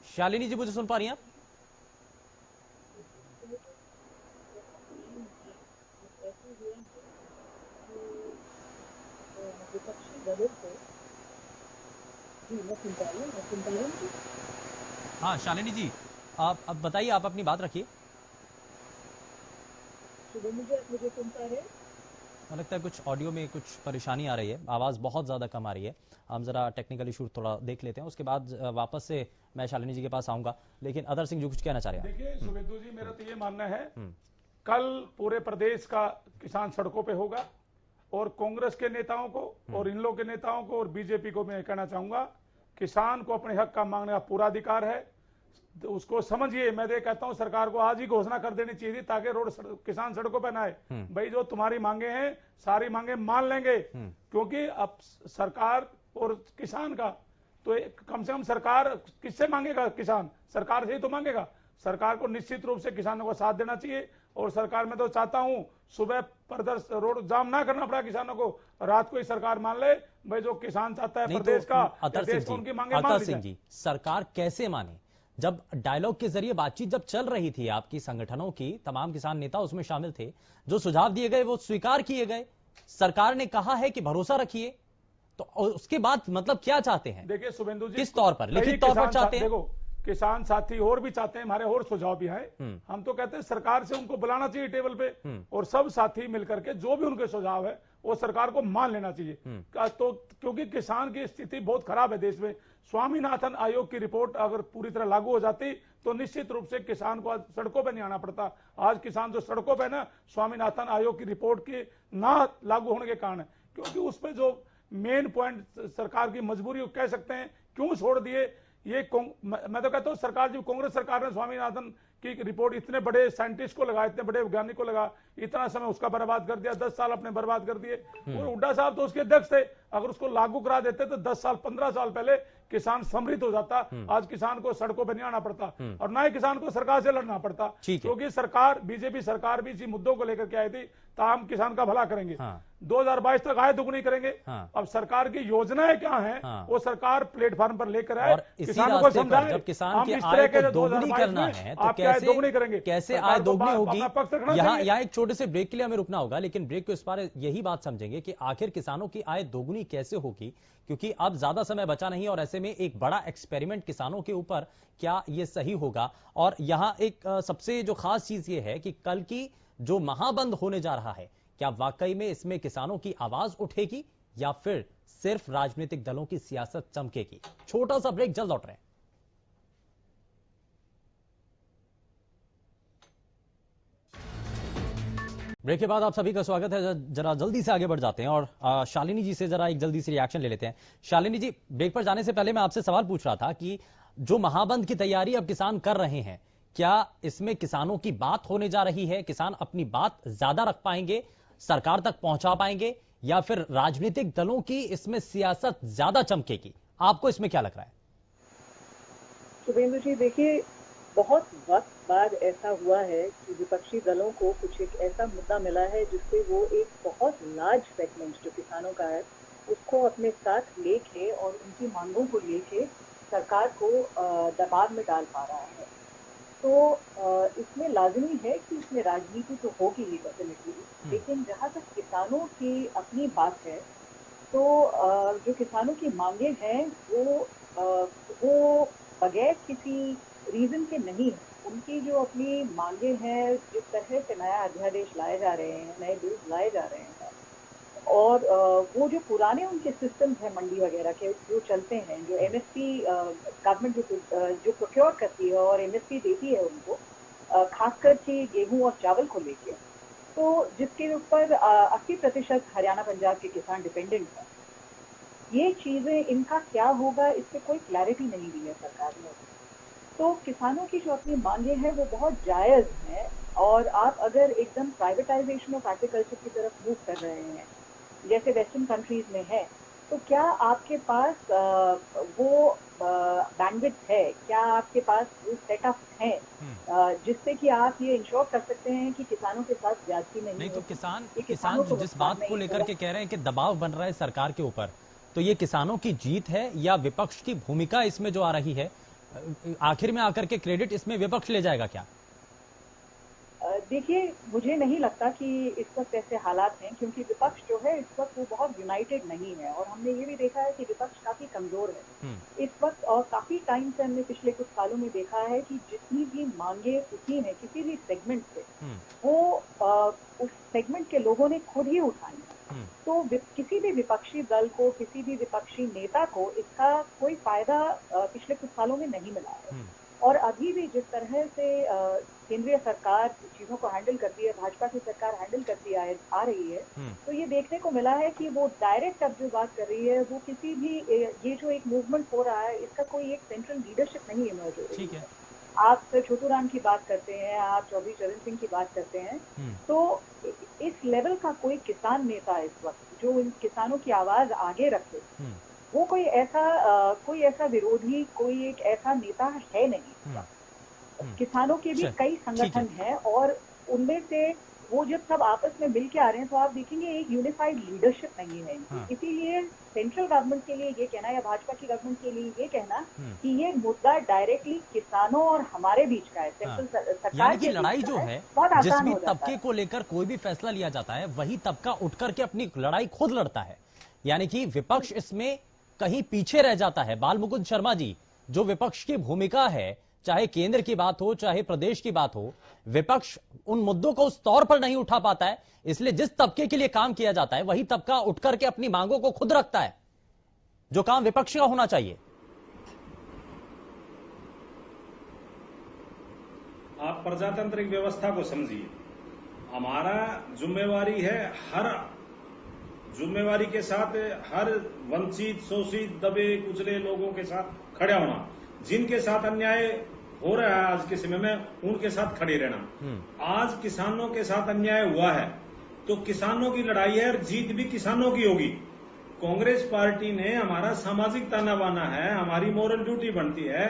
शालिनी जी, मुझे सुन पा रही हैं आप? हाँ शालिनी जी, आप अब बताइए, आप अपनी बात रखिए। मुझे सुन पा रहे हैं? मुझे लगता है कुछ ऑडियो में कुछ परेशानी आ रही है, आवाज़ बहुत ज़्यादा कम आ रही है। हम ज़रा टेक्निकल इशू थोड़ा देख लेते हैं, उसके बाद वापस से मैं शालिनी जी के पास आऊँगा। लेकिन अदर सिंह जो कुछ कहना चाह रहे हैं। देखिए शुभेंदु जी, मेरा तो ये मानना है कल पूरे प्रदेश का किसान सड़कों पे होगा और कांग्रेस के नेताओं को और इन लोग के नेताओं को और बीजेपी को मैं कहना चाहूंगा, किसान को अपने हक का मांगने का पूरा अधिकार है, उसको समझिए। मैं तो कहता हूं सरकार को आज ही घोषणा कर देनी चाहिए थी ताकि किसान सड़कों पर ना आए। भाई जो तुम्हारी मांगे हैं सारी मांगे मान लेंगे, क्योंकि अब सरकार और किसान का तो कम से कम सरकार किससे मांगेगा? किसान सरकार से ही तो मांगेगा। सरकार को निश्चित रूप से किसानों को साथ देना चाहिए और सरकार में तो चाहता हूं सुबह प्रदर्शन रोड जाम ना करना पड़ा किसानों को, रात को ही सरकार मान ले भाई जो किसान चाहता है प्रदेश का, देश को उनकी मांगे मान ली जाए। जी, सरकार कैसे माने जब डायलॉग के जरिए बातचीत जब चल रही थी आपकी संगठनों की, तमाम किसान नेता उसमें शामिल थे, जो सुझाव दिए गए वो स्वीकार किए गए, सरकार ने कहा है कि भरोसा रखिए, तो उसके बाद मतलब क्या चाहते हैं? देखिए शुभेंदु जी, किस तौर पर, लिखित तौर पर चाहते हैं? देखो किसान साथी और भी चाहते हैं, हमारे और सुझाव भी हैं। हम तो कहते हैं सरकार से उनको बुलाना चाहिए टेबल पे और सब साथी मिलकर के जो भी उनके सुझाव है वो सरकार को मान लेना चाहिए। तो क्योंकि किसान की स्थिति बहुत खराब है देश में। स्वामीनाथन आयोग की रिपोर्ट अगर पूरी तरह लागू हो जाती तो निश्चित रूप से किसान को आज सड़कों पर नहीं आना पड़ता। आज किसान जो सड़कों पर ना, स्वामीनाथन आयोग की रिपोर्ट के ना लागू होने के कारण, क्योंकि उसमें जो मेन पॉइंट सरकार की मजबूरी कह सकते हैं क्यों छोड़ दिए। ये मैं तो कहता हूं सरकार, जो कांग्रेस सरकार ने स्वामीनाथन की रिपोर्ट इतने बड़े साइंटिस्ट को लगा, इतने बड़े वैज्ञानिक को लगा, इतना समय उसका बर्बाद कर दिया, 10 साल अपने बर्बाद कर दिए। और हुड्डा साहब तो उसके अध्यक्ष थे, अगर उसको लागू करा देते तो 10 साल 15 साल पहले किसान समृद्ध हो जाता। आज किसान को सड़कों पर नहीं आना पड़ता और ना ही किसान को सरकार से लड़ना पड़ता, क्योंकि सरकार, बीजेपी सरकार भी इसी मुद्दों को लेकर के आई थी, ताम किसान का भला करेंगे। 2022 तक आय दुगनी करेंगे। अब सरकार की योजनाएं क्या हैं वो सरकार प्लेटफॉर्म पर लेकर आए, किसानों को समझाए। जब किसान की आय को दोगुनी करना है तो कैसे आय दोगुनी होगी? यहाँ एक छोटे से ब्रेक के लिए हमें रुकना होगा, लेकिन ब्रेक के उस पार यही बात समझेंगे कि आखिर किसानों की आय दोगुनी कैसे होगी, क्योंकि अब ज्यादा समय बचा नहीं और ऐसे में एक बड़ा एक्सपेरिमेंट किसानों के ऊपर क्या ये सही होगा। और यहाँ एक सबसे जो खास चीज ये है कि कल की जो महाबंद होने जा रहा है, क्या वाकई में इसमें किसानों की आवाज उठेगी या फिर सिर्फ राजनीतिक दलों की सियासत चमकेगी? छोटा सा ब्रेक, जल्द लौट रहे हैं। ब्रेक के बाद आप सभी का स्वागत है। जरा जल्दी से आगे बढ़ जाते हैं और शालिनी जी से जरा एक जल्दी से रिएक्शन ले लेते हैं। शालिनी जी, ब्रेक पर जाने से पहले मैं आपसे सवाल पूछ रहा था कि जो महाबंद की तैयारी अब किसान कर रहे हैं, क्या इसमें किसानों की बात होने जा रही है? किसान अपनी बात ज्यादा रख पाएंगे, सरकार तक पहुंचा पाएंगे, या फिर राजनीतिक दलों की इसमें सियासत ज्यादा चमकेगी? आपको इसमें क्या लग रहा है? शुभेंदु जी, देखिए बहुत वक्त बाद ऐसा हुआ है कि विपक्षी दलों को कुछ एक ऐसा मुद्दा मिला है जिससे वो एक बहुत लार्ज सेगमेंट जो किसानों का है उसको अपने साथ लेके और उनकी मांगों को लेके सरकार को दबाव में डाल पा रहा है। तो इसमें लाजमी है कि इसमें राजनीति तो होगी ही डेफिनेटली, लेकिन जहाँ तक किसानों की अपनी बात है तो जो किसानों की मांगे हैं वो बगैर किसी रीजन के नहीं है। उनकी जो अपनी मांगे हैं, जिस तरह से नया अध्यादेश लाए जा रहे हैं, नए बिल्स लाए जा रहे हैं, और वो जो पुराने उनके सिस्टम्स हैं मंडी वगैरह के जो चलते हैं, जो एमएसपी गवर्नमेंट जो प्रोक्योर करती है और एमएसपी देती है उनको, खासकर के गेहूं और चावल को लेके, तो जिसके ऊपर 80% हरियाणा पंजाब के किसान डिपेंडेंट हैं। ये चीजें, इनका क्या होगा, इस पर कोई क्लैरिटी नहीं दी है सरकार ने। तो किसानों की जो अपनी मांगे हैं वो बहुत जायज़ हैं, और आप अगर एकदम प्राइवेटाइजेशन ऑफ एग्रीकल्चर की तरफ मूव कर रहे हैं जैसे वेस्टर्न कंट्रीज में है, तो क्या आपके पास वो बैंडविड्थ है, क्या आपके पास वो सेटअप है जिससे कि आप ये इंश्योर कर सकते हैं कि किसानों के साथ ज्यादती नहीं तो होगी? किसान जिस बात को लेकर के कह रहे हैं कि दबाव बन रहा है सरकार के ऊपर, तो ये किसानों की जीत है या विपक्ष की भूमिका इसमें जो आ रही है? आखिर में आकर के क्रेडिट इसमें विपक्ष ले जाएगा क्या? देखिए, मुझे नहीं लगता कि इस वक्त ऐसे हालात हैं, क्योंकि विपक्ष जो है इस वक्त वो बहुत यूनाइटेड नहीं है, और हमने ये भी देखा है कि विपक्ष काफी कमजोर है इस वक्त। और काफी टाइम से हमने पिछले कुछ सालों में देखा है कि जितनी भी मांगे उठी हैं किसी भी सेगमेंट से, वो उस सेगमेंट के लोगों ने खुद ही उठाई है। तो किसी भी विपक्षी दल को, किसी भी विपक्षी नेता को इसका कोई फायदा पिछले कुछ सालों में नहीं मिला है। और अभी भी जिस तरह से केंद्रीय सरकार चीजों को हैंडल करती है, भाजपा की सरकार हैंडल करती आ रही है, तो ये देखने को मिला है कि वो डायरेक्ट अब जो बात कर रही है, वो किसी भी ये जो एक मूवमेंट हो रहा है, इसका कोई एक सेंट्रल लीडरशिप नहीं इमर्ज हो रही है। आप छोटू राम की बात करते हैं, आप चौधरी चरण सिंह की बात करते हैं, तो इस लेवल का कोई किसान नेता इस वक्त जो इन किसानों की आवाज आगे रखे, वो कोई ऐसा विरोधी, कोई एक ऐसा नेता है नहीं। किसानों के भी कई संगठन हैं, और उनमें से वो जब सब आपस में मिल के आ रहे हैं, तो आप देखेंगे एक यूनिफाइड लीडरशिप नहीं है। इसीलिए सेंट्रल गवर्नमेंट के लिए ये कहना, या भाजपा की गवर्नमेंट के लिए ये कहना कि ये मुद्दा डायरेक्टली किसानों और हमारे बीच का है, सेंट्रल सरकार की लड़ाई जो है, जिस भी तबके को लेकर कोई भी फैसला लिया जाता है, वही तबका उठ करके अपनी लड़ाई खुद लड़ता है। यानी कि विपक्ष इसमें कहीं पीछे रह जाता है। बाल मुकुंद शर्मा जी, जो विपक्ष की भूमिका है, चाहे केंद्र की बात हो, चाहे प्रदेश की बात हो, विपक्ष उन मुद्दों को उस तौर पर नहीं उठा पाता है। इसलिए जिस तबके के लिए काम किया जाता है, वही तबका उठ करके अपनी मांगों को खुद रखता है, जो काम विपक्ष का होना चाहिए। आप प्रजातांत्रिक व्यवस्था को समझिए। हमारा जिम्मेवारी है, हर जिम्मेवारी के साथ हर वंचित, शोषित, दबे कुचले लोगों के साथ खड़ा होना। जिनके साथ अन्याय हो रहा है आज के समय में, उनके साथ खड़े रहना। आज किसानों के साथ अन्याय हुआ है, तो किसानों की लड़ाई है, और जीत भी किसानों की होगी। कांग्रेस पार्टी ने हमारा सामाजिक ताना बाना है, हमारी मोरल ड्यूटी बनती है।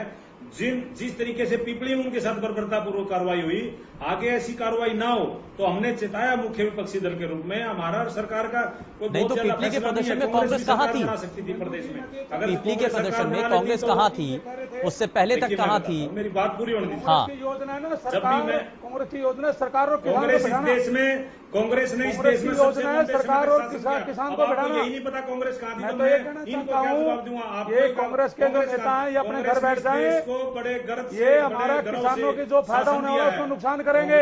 जिस तरीके से पिपली में उनके साथ बर्बरतापूर्वक कार्रवाई हुई, आगे ऐसी कार्रवाई ना हो, तो हमने चेताया मुख्य विपक्षी दल के रूप में। हमारा सरकार का कोई नहीं, तो पिपली के प्रदर्शन में कांग्रेस कहां थी? सकती थी प्रदेश में, अगर पिपली के प्रदर्शन में कांग्रेस कहां थी? उससे पहले तक कहां थी? मेरी बात पूरी होने दीजिए। हाँ, योजना है ना सरकार, कांग्रेस की योजना सरकार और कांग्रेस इस देश में, कांग्रेस ने इस देश में योजना है सरकार और किसान को बढ़ाना। यही नहीं पता कांग्रेस कहां थी, मैं तो ये कहना चाहता हूँ, ये कांग्रेस के जो नेता है, ये अपने घर बैठ जाए, बड़े गर्व, ये हमारा किसानों की जो फायदा होने वाला है उसको नुकसान करेंगे।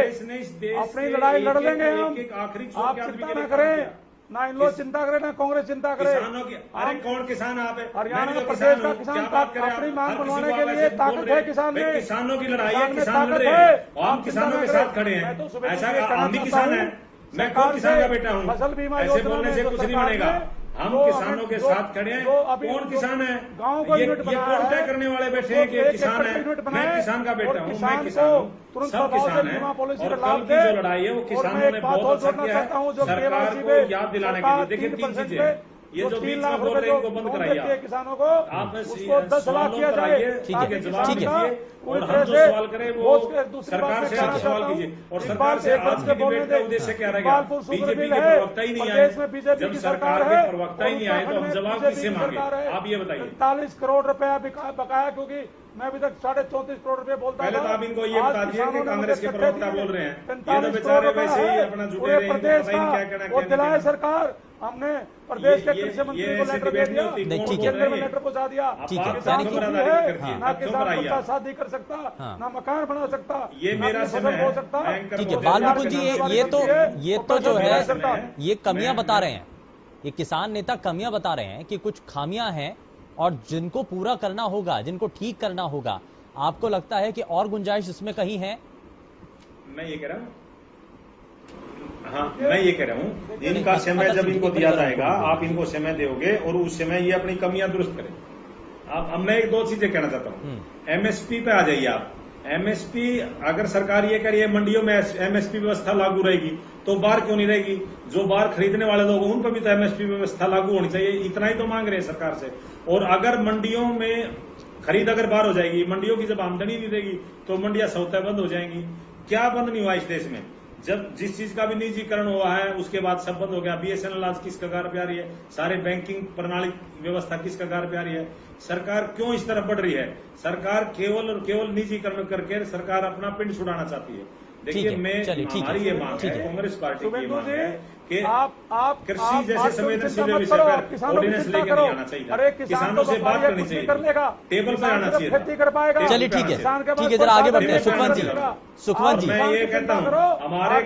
अपनी लड़ाई लड़ लेंगे हम, आप चिंता न करें, ना इन लोग चिंता करें, ना कांग्रेस चिंता करे। किसानों की, अरे कौन किसान आप है? हरियाणा प्रदेश का किसान अपनी मांग बनवाने के लिए ताकत है किसान में। किसानों की लड़ाई है, किसान लड़ रहे हैं, हम किसानों के साथ खड़े हैं। ऐसा हम भी किसान है, मैं खुद किसान का बेटा हूँ। फसल बीमा ऐसे बोलने से कुछ नहीं बनेगा। हम किसानों के साथ खड़े हैं। कौन किसान है? गाँव को ये कौन तय करने वाले बैठे हैं कि किसान है? मैं किसान का बेटा हूँ, मैं किसान हूँ, सब किसान है। और कल की जो लड़ाई है वो किसानों ने बहुत अच्छा किया है। सरकार को याद दिलाने के लिए देखिए 3 चीजें, ये जो 20 लाख रुपए इनको बंद कराइए, किसानों को आप उसको 10 लाख किया जाए। ठीक है, जवाब दीजिए, और हम जो सवाल करें वो सरकार से आप सवाल कीजिए। और सरकार से आज की डिबेट का उद्देश्य क्या रहेगा? बीजेपी के प्रवक्ता ही नहीं आए, जब सरकार के प्रवक्ता ही नहीं आए तो हम जवाब किससे मांगे? आप ये बताइए। 45 करोड़ रुपया बकाया, क्योंकि मैं अभी तक 34.5 करोड़ रुपए बोलता पहले तो आप इनको ये बता दीजिए कि कांग्रेस के प्रवक्ता बोल रहे हैं, ये तो बेचारे वैसे ही अपना जुटे रहे, इनको पता ही क्या कहना दिलाए सरकार। हमने प्रदेश के कृषि मंत्री को लेटर दे दिया, केंद्र में लेटर पहुंचा दिया। ना किसान का शादी कर सकता, ना मकान बना सकता, ये मेरा समय हो सकता। ठीक है, बाल मुकुंद जी, ये तो जो है ये कमियां बता रहे हैं, ये किसान नेता कमियां बता रहे हैं कि कुछ खामियां हैं और जिनको पूरा करना होगा, जिनको ठीक करना होगा। आपको लगता है कि और गुंजाइश इसमें कहीं है? मैं ये कह रहा हूँ, हाँ मैं ये कह रहा हूँ, इनका समय जब इनको दिया जाएगा, आप इनको समय दोगे और उस समय ये अपनी कमियां दुरुस्त करें। अब मैं 1-2 चीजें कहना चाहता हूँ। एमएसपी पे आ जाइए आप। एमएसपी अगर सरकार ये कह रही है मंडियों में एमएसपी व्यवस्था लागू रहेगी, तो बाहर क्यों नहीं रहेगी? जो बाहर खरीदने वाले लोग उन पर भी तो एमएसपी व्यवस्था लागू होनी चाहिए। इतना ही तो मांग रहे हैं सरकार से। और अगर मंडियों में खरीद अगर बाहर हो जाएगी, मंडियों की जब आमदनी नहीं रहेगी, तो मंडियां स्वतः बंद हो जाएंगी। क्या बंद नहीं हुआ इस देश में? जब जिस चीज का भी निजीकरण हुआ है उसके बाद सब बंद हो गया। बीएसएनएल आज किस कगार पे आ रही है? सारे बैंकिंग प्रणाली व्यवस्था किस कगार पे आ रही है? सरकार क्यों इस तरफ बढ़ रही है? सरकार केवल और केवल निजीकरण करके सरकार अपना पिंड छुड़ाना चाहती है। देखिए, हमारी ये मांग है, कांग्रेस पार्टी की मांग है कि आप कृषि जैसे संवेदनशील विषय पर ऑर्डिनेंस लेकर नहीं आना चाहिए। किसानों से बात करनी चाहिए, टेबल पर आना चाहिए। चलिए ठीक है, जरा आगे बढ़ते हैं। सुखवंत जी, मैं ये कहता हूँ, हमारे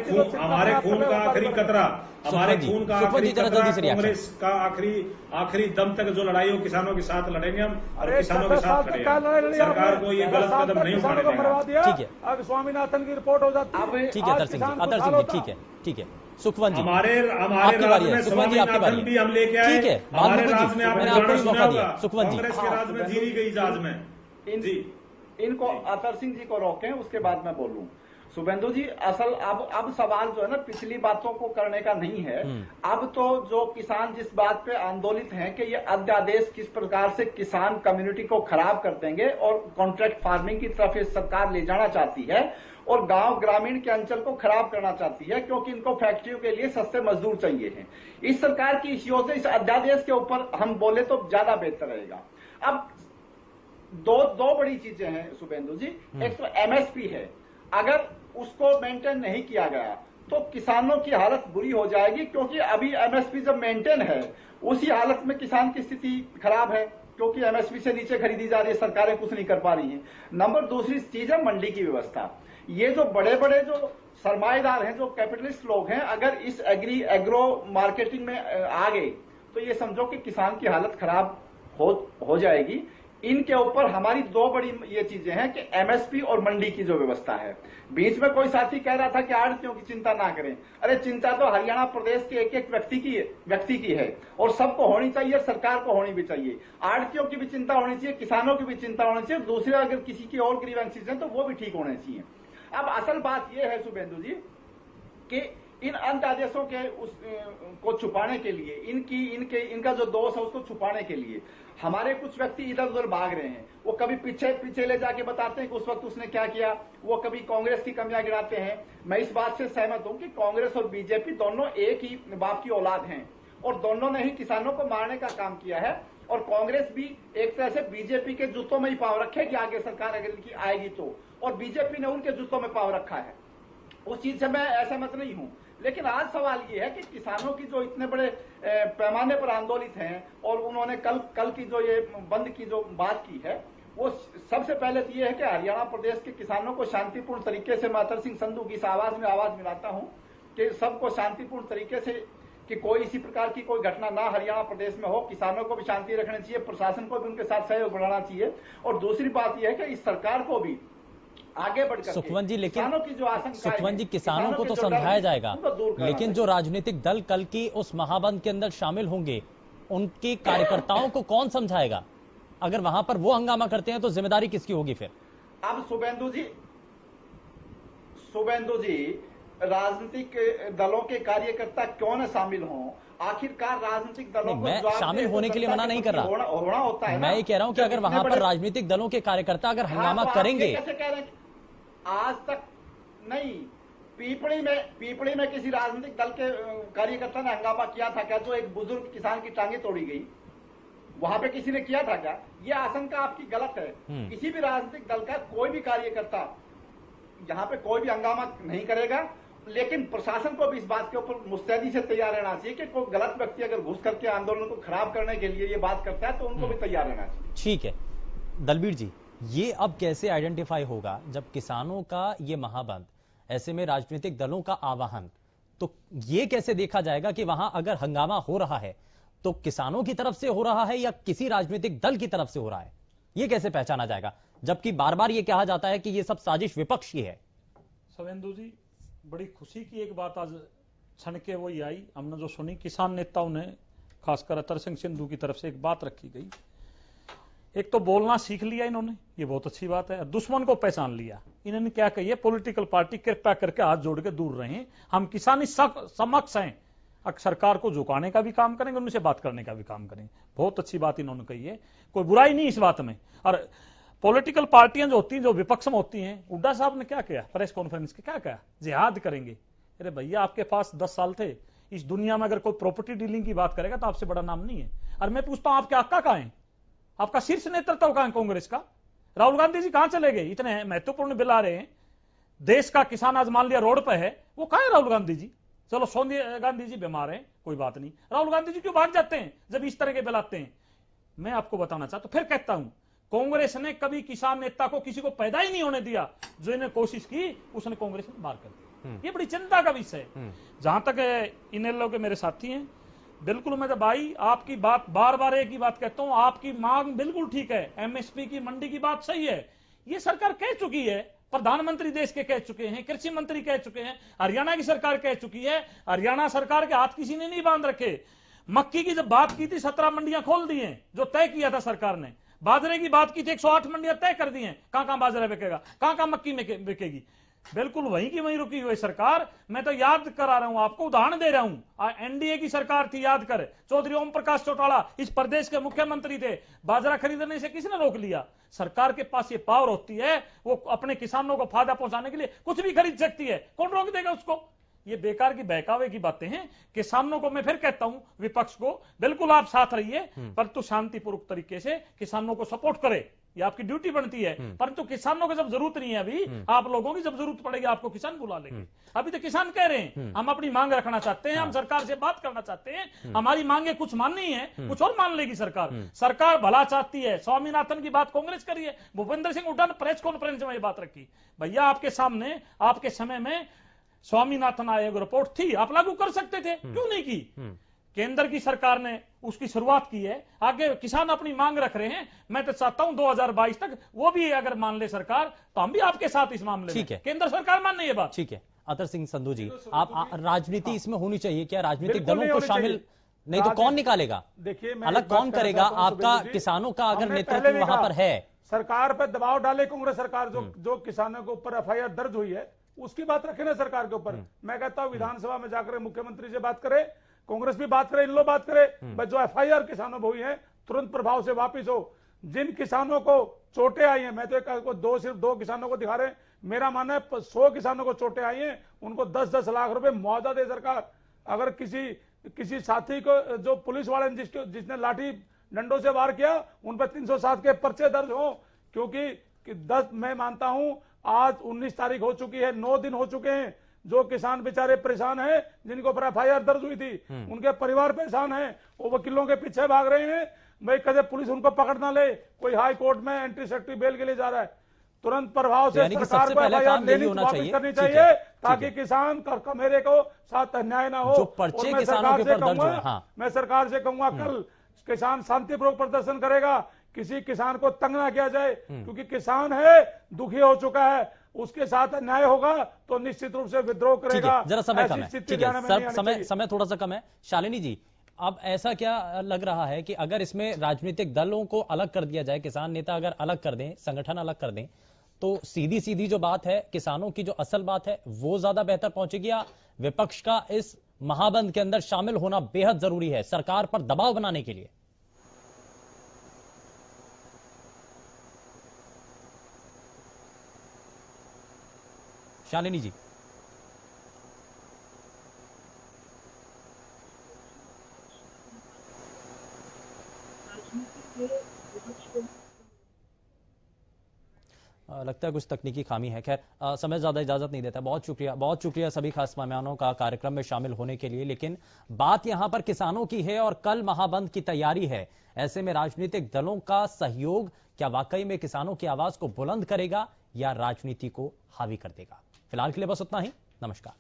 खून का आखिरी कतरा, हमारे खून का आखिरी कतरा, कांग्रेस का आखिरी दम तक जो लड़ाई हो किसानों के साथ लड़ेंगे हम, और किसानों के साथ खड़े हैं। सरकार को ये गलत कदम नहीं उठाने देंगे। ठीक है, अब स्वामीनाथन की रिपोर्ट हो जाती है। ठीक है अतर सिंह जी, ठीक है सुखवंत जी, हमारे आपकी बारी है। सुखवंत जी, आपकी बारी भी हम लेके आए। ठीक है, हमारे राज में आपने आपको सुना मौका दिया। होगा, सुखवंत जी, कांग्रेस के राज में जीरी गई जहाज में जी। इनको अतर सिंह जी को रोकें, उसके बाद मैं बोलूं। शुभेंदु जी, असल अब सवाल जो है ना पिछली बातों को करने का नहीं है। अब तो जो किसान जिस बात पे आंदोलित हैं कि ये अध्यादेश किस प्रकार से किसान कम्युनिटी को खराब कर देंगे और कॉन्ट्रैक्ट फार्मिंग की तरफ ये सरकार ले जाना चाहती है और गांव ग्रामीण के अंचल को खराब करना चाहती है, क्योंकि इनको फैक्ट्रियों के लिए सस्ते मजदूर चाहिए हैं। इस सरकार की इस योजना, इस अध्यादेश के ऊपर हम बोले तो ज्यादा बेहतर रहेगा। अब दो बड़ी चीजें हैं शुभेंदु जी। एक तो एमएसपी है, अगर उसको मेंटेन नहीं किया गया तो किसानों की हालत बुरी हो जाएगी, क्योंकि अभी एमएसपी जब मेंटेन है उसी हालत में किसान की स्थिति खराब है, क्योंकि एमएसपी से नीचे खरीदी जा रही है, सरकारें कुछ नहीं कर पा रही हैं। नंबर दूसरी चीज है मंडी की व्यवस्था। ये जो बड़े बड़े जो सरमाएदार हैं, जो कैपिटलिस्ट लोग हैं, अगर इस एग्रो मार्केटिंग में आ गए तो ये समझो कि किसान की हालत खराब हो जाएगी। इनके ऊपर हमारी दो बड़ी ये चीजें हैं कि एमएसपी और मंडी की जो व्यवस्था है। बीच में कोई साथी कह रहा था कि आड़तियों की चिंता ना करें। अरे चिंता तो हरियाणा प्रदेश के एक व्यक्ति की है और सबको होनी चाहिए, सरकार को होनी भी चाहिए। आड़तियों की भी चिंता होनी चाहिए, किसानों की भी चिंता होनी चाहिए, दूसरे अगर किसी की और ग्रीवेंसेस हैं तो वो भी ठीक होने चाहिए। अब असल बात यह है शुभेंदु जी कि इन अध्यादेशों के को छुपाने के लिए, इनका जो दोष है उसको छुपाने के लिए हमारे कुछ व्यक्ति इधर उधर भाग रहे हैं। वो कभी पीछे ले जाके बताते हैं कि उस वक्त उसने क्या किया, वो कभी कांग्रेस की कमियां गिनाते हैं। मैं इस बात से सहमत हूं कि कांग्रेस और बीजेपी दोनों एक ही बाप की औलाद हैं और दोनों ने ही किसानों को मारने का काम किया है। और कांग्रेस भी एक तरह से बीजेपी के जूतों में ही पांव रखेगी आगे सरकार अगर इनकी आएगी तो, और बीजेपी ने उनके जूतों में पांव रखा है। उस चीज से मैं असहमत नहीं हूं। लेकिन आज सवाल ये है कि किसानों की जो इतने बड़े पैमाने पर आंदोलित हैं और उन्होंने कल की जो ये बंद की जो बात की है, वो सबसे पहले तो ये है कि हरियाणा प्रदेश के किसानों को शांतिपूर्ण तरीके से, मैं अतर सिंह संधू की इस आवाज में आवाज मिलाता हूं कि सबको शांतिपूर्ण तरीके से, कि कोई इसी प्रकार की कोई घटना ना हरियाणा प्रदेश में हो। किसानों को भी शांति रखनी चाहिए, प्रशासन को भी उनके साथ सहयोग बढ़ाना चाहिए। और दूसरी बात यह है कि इस सरकार को भी आगे बढ़कर सुखवंत जी, लेकिन किसानों की जो आशंका, सुखवंत जी, किसानों को तो समझाया जाएगा, लेकिन जो राजनीतिक दल कल की उस महाबंद के अंदर शामिल होंगे उनके कार्यकर्ताओं को कौन समझाएगा? अगर वहां पर वो हंगामा करते हैं तो जिम्मेदारी किसकी होगी फिर? अब शुभेंदु जी राजनीतिक दलों के कार्यकर्ता क्यों न शामिल हों? आखिरकार राजनीतिक दलों को शामिल होने के लिए मना नहीं कर रहा, होना होता है। मैं ये कह रहा हूं कि अगर वहां पर राजनीतिक दलों के कार्यकर्ता अगर हंगामा करेंगे, कैसे कह रहे हैं? आज तक नहीं, पीपड़ी में किसी राजनीतिक दल के कार्यकर्ता ने हंगामा किया था क्या? जो एक बुजुर्ग किसान की टांगे तोड़ी गई, वहां पे किसी ने किया था क्या? ये आशंका आपकी गलत है। किसी भी राजनीतिक दल का कोई भी कार्यकर्ता यहाँ पे कोई भी हंगामा नहीं करेगा, लेकिन प्रशासन को भी इस बात के ऊपर मुस्तैदी से तैयार रहना चाहिए कि कोई गलत व्यक्ति अगर घुस करके आंदोलन को खराब करने के लिए ये बात करता है तो उनको भी तैयार रहना चाहिए। ठीक है दलबीर जी, ये अब कैसे आइडेंटिफाई होगा जब किसानों का ये महाबंद, ऐसे में राजनीतिक दलों का आह्वान, तो ये कैसे देखा जाएगा कि वहां अगर हंगामा हो रहा है तो किसानों की तरफ से हो रहा है या किसी राजनीतिक दल की तरफ से हो रहा है? ये कैसे पहचाना जाएगा, जबकि बार बार ये कहा जाता है कि ये सब साजिश विपक्ष की है? शुभेंदु जी, बड़ी खुशी की एक बात आज क्षण के वही आई, हमने जो सुनी, किसान नेताओं ने, खासकर अतर सिंह संधू की तरफ से एक बात रखी गई। एक तो बोलना सीख लिया इन्होंने, ये बहुत अच्छी बात है। दुश्मन को पहचान लिया इन्होंने। क्या कही, पॉलिटिकल पार्टी कृपया करके हाथ जोड़ के दूर रहें, हम किसानी समक्ष हैं, सरकार को झुकाने का भी काम करेंगे, उनसे बात करने का भी काम करेंगे। बहुत अच्छी बात इन्होंने कही है, कोई बुराई नहीं इस बात में। और पॉलिटिकल पार्टियां जो होती हैं, जो विपक्ष में होती हैं, हुड्डा साहब ने क्या किया प्रेस कॉन्फ्रेंस के, क्या कहा, जिहाद करेंगे। अरे भैया, आपके पास 10 साल थे, इस दुनिया में अगर कोई प्रॉपर्टी डीलिंग की बात करेगा तो आपसे बड़ा नाम नहीं है। और मैं पूछता हूं, आपके आका कहां है, आपका शीर्ष नेतृत्व कहां है कांग्रेस का? राहुल गांधी जी कहां चले गए? इतने महत्वपूर्ण बिल आ रहे हैं, देश का किसान आज मान लिया रोड पे है, वो कहां है राहुल गांधी जी? चलो सोनिया गांधी जी बीमार हैं, कोई बात नहीं, राहुल गांधी जी क्यों भाग जाते हैं जब इस तरह के बिल आते हैं? मैं आपको बताना चाहता हूं, फिर कहता हूं, कांग्रेस ने कभी किसान नेता को, किसी को पैदा ही नहीं होने दिया। जो इन्हें कोशिश की उसने कांग्रेस ने बाहर कर दिया। ये बड़ी चिंता का विषय है। जहां तक इनेलो के मेरे साथी हैं, बिल्कुल मैं तो भाई आपकी बात बार बार एक ही बात कहता हूं, आपकी मांग बिल्कुल ठीक है, एमएसपी की मंडी की बात सही है, ये सरकार कह चुकी है, प्रधानमंत्री देश के कह चुके हैं, कृषि मंत्री कह चुके हैं, हरियाणा की सरकार कह चुकी है। हरियाणा सरकार के हाथ किसी ने नहीं बांध रखे। मक्की की जब बात की थी 17 मंडियां खोल दी हैं, जो तय किया था सरकार ने। बाजरे की बात की थी 108 मंडियां तय कर दी हैं, कहां बाजरा बिकेगा, कहां मक्की बिकेगी, बिल्कुल वहीं की वहीं रुकी हुई सरकार। मैं तो याद करा रहा हूं आपको, उदाहरण दे रहा हूं, एनडीए की सरकार थी, याद कर, चौधरी ओम प्रकाश चौटाला इस प्रदेश के मुख्यमंत्री थे, बाजरा खरीदने से किसने रोक लिया? सरकार के पास ये पावर होती है, वो अपने किसानों को फायदा पहुंचाने के लिए कुछ भी खरीद सकती है, कौन रोक देगा उसको? ये बेकार की बहकावे की बातें हैं। किसानों को मैं फिर कहता हूं, विपक्ष को, बिल्कुल आप साथ रहिए, परंतु शांतिपूर्वक तरीके से किसानों को सपोर्ट करे, ये आपकी ड्यूटी बनती है। परंतु किसानों को जब जरूरत नहीं है, अभी आप लोगों की जब जरूरत पड़ेगी आपको किसान बुला लेंगे। अभी तो किसान कह रहे हैं हम अपनी मांग रखना चाहते हैं, हम सरकार से बात करना चाहते हैं, हमारी मांगे कुछ माननी है, कुछ और मान लेगी सरकार। सरकार भला चाहती है। स्वामीनाथन की बात कांग्रेस करी है, भूपेंद्र सिंह हुड्डा ने प्रेस कॉन्फ्रेंस में ये बात रखी। भैया, आपके सामने, आपके समय में स्वामीनाथन आयोग रिपोर्ट थी, आप लागू कर सकते थे, क्यों नहीं की? केंद्र की सरकार ने उसकी शुरुआत की है, आगे किसान अपनी मांग रख रहे हैं। मैं तो चाहता हूं 2022 तक वो भी अगर मान ले सरकार, तो हम भी आपके साथ इस मामले में। केंद्र सरकार मान नहीं ये बात। ठीक है, अतर सिंह संधू जी, आप राजनीति इसमें होनी चाहिए क्या? राजनीतिक दलों को शामिल नहीं तो कौन निकालेगा? देखिए, अलग कौन करेगा? आपका किसानों का अगर नेतृत्व वहां पर है, सरकार पर दबाव डाले कांग्रेस सरकार, जो किसानों के ऊपर एफआईआर दर्ज हुई है उसकी बात रखे ना सरकार के ऊपर। मैं कहता हूं विधानसभा में जाकर मुख्यमंत्री से बात करे, कांग्रेस भी बात करे, इन लोग बात करे, बस जो एफआईआर किसानों पर हुई है तुरंत प्रभाव से वापिस हो। जिन किसानों को चोटें आई हैं, मैं तो सिर्फ दो किसानों को दिखा रहे हैं, मेरा मानना है 100 किसानों को चोटें आई हैं, उनको 10-10 लाख रुपए मुआवजा दे सरकार। अगर किसी साथी को, जो पुलिस वाले जिसने लाठी डंडों से वार किया, उन पर 307 के पर्चे दर्ज हो। क्योंकि मैं मानता हूं आज 19 तारीख हो चुकी है, 9 दिन हो चुके हैं, जो किसान बेचारे परेशान हैं, जिनको पर एफआईआर दर्ज हुई थी, उनके परिवार परेशान हैं, वो वकीलों के पीछे भाग रहे हैं। भाई कदे पुलिस उनको पकड़ ना ले, कोई हाई कोर्ट में एंटीसेप्टिव बेल के लिए जा रहा है, तुरंत प्रभाव से सरकार को एफआईआर लेनी वापस करनी चाहिए, ताकि किसान मेरे को साथ अन्याय ना हो। पर्चे किसानों के ऊपर दर्ज हो। मैं सरकार से कहूंगा, कल किसान शांतिपूर्वक प्रदर्शन करेगा, किसी किसान को तंग ना किया जाए, क्योंकि किसान है, दुखी हो चुका है, उसके साथ अन्याय होगा तो निश्चित रूप से विद्रोह करेगा। जरा समय कम है, समय थोड़ा सा कम है। शालिनी जी, अब ऐसा क्या लग रहा है कि अगर इसमें राजनीतिक दलों को अलग कर दिया जाए, किसान नेता अगर अलग कर दें, संगठन अलग कर दें, तो सीधी सीधी जो बात है, किसानों की जो असल बात है, वो ज्यादा बेहतर पहुंचेगी, या विपक्ष का इस महाबंद के अंदर शामिल होना बेहद जरूरी है सरकार पर दबाव बनाने के लिए? शालिनी जी, लगता है कुछ तकनीकी खामी है। खैर, समय ज्यादा इजाजत नहीं देता। बहुत शुक्रिया सभी खास मेहमानों का कार्यक्रम में शामिल होने के लिए। लेकिन बात यहां पर किसानों की है और कल महाबंद की तैयारी है। ऐसे में राजनीतिक दलों का सहयोग क्या वाकई में किसानों की आवाज को बुलंद करेगा या राजनीति को हावी कर देगा? फिलहाल के लिए बस उतना ही। नमस्कार।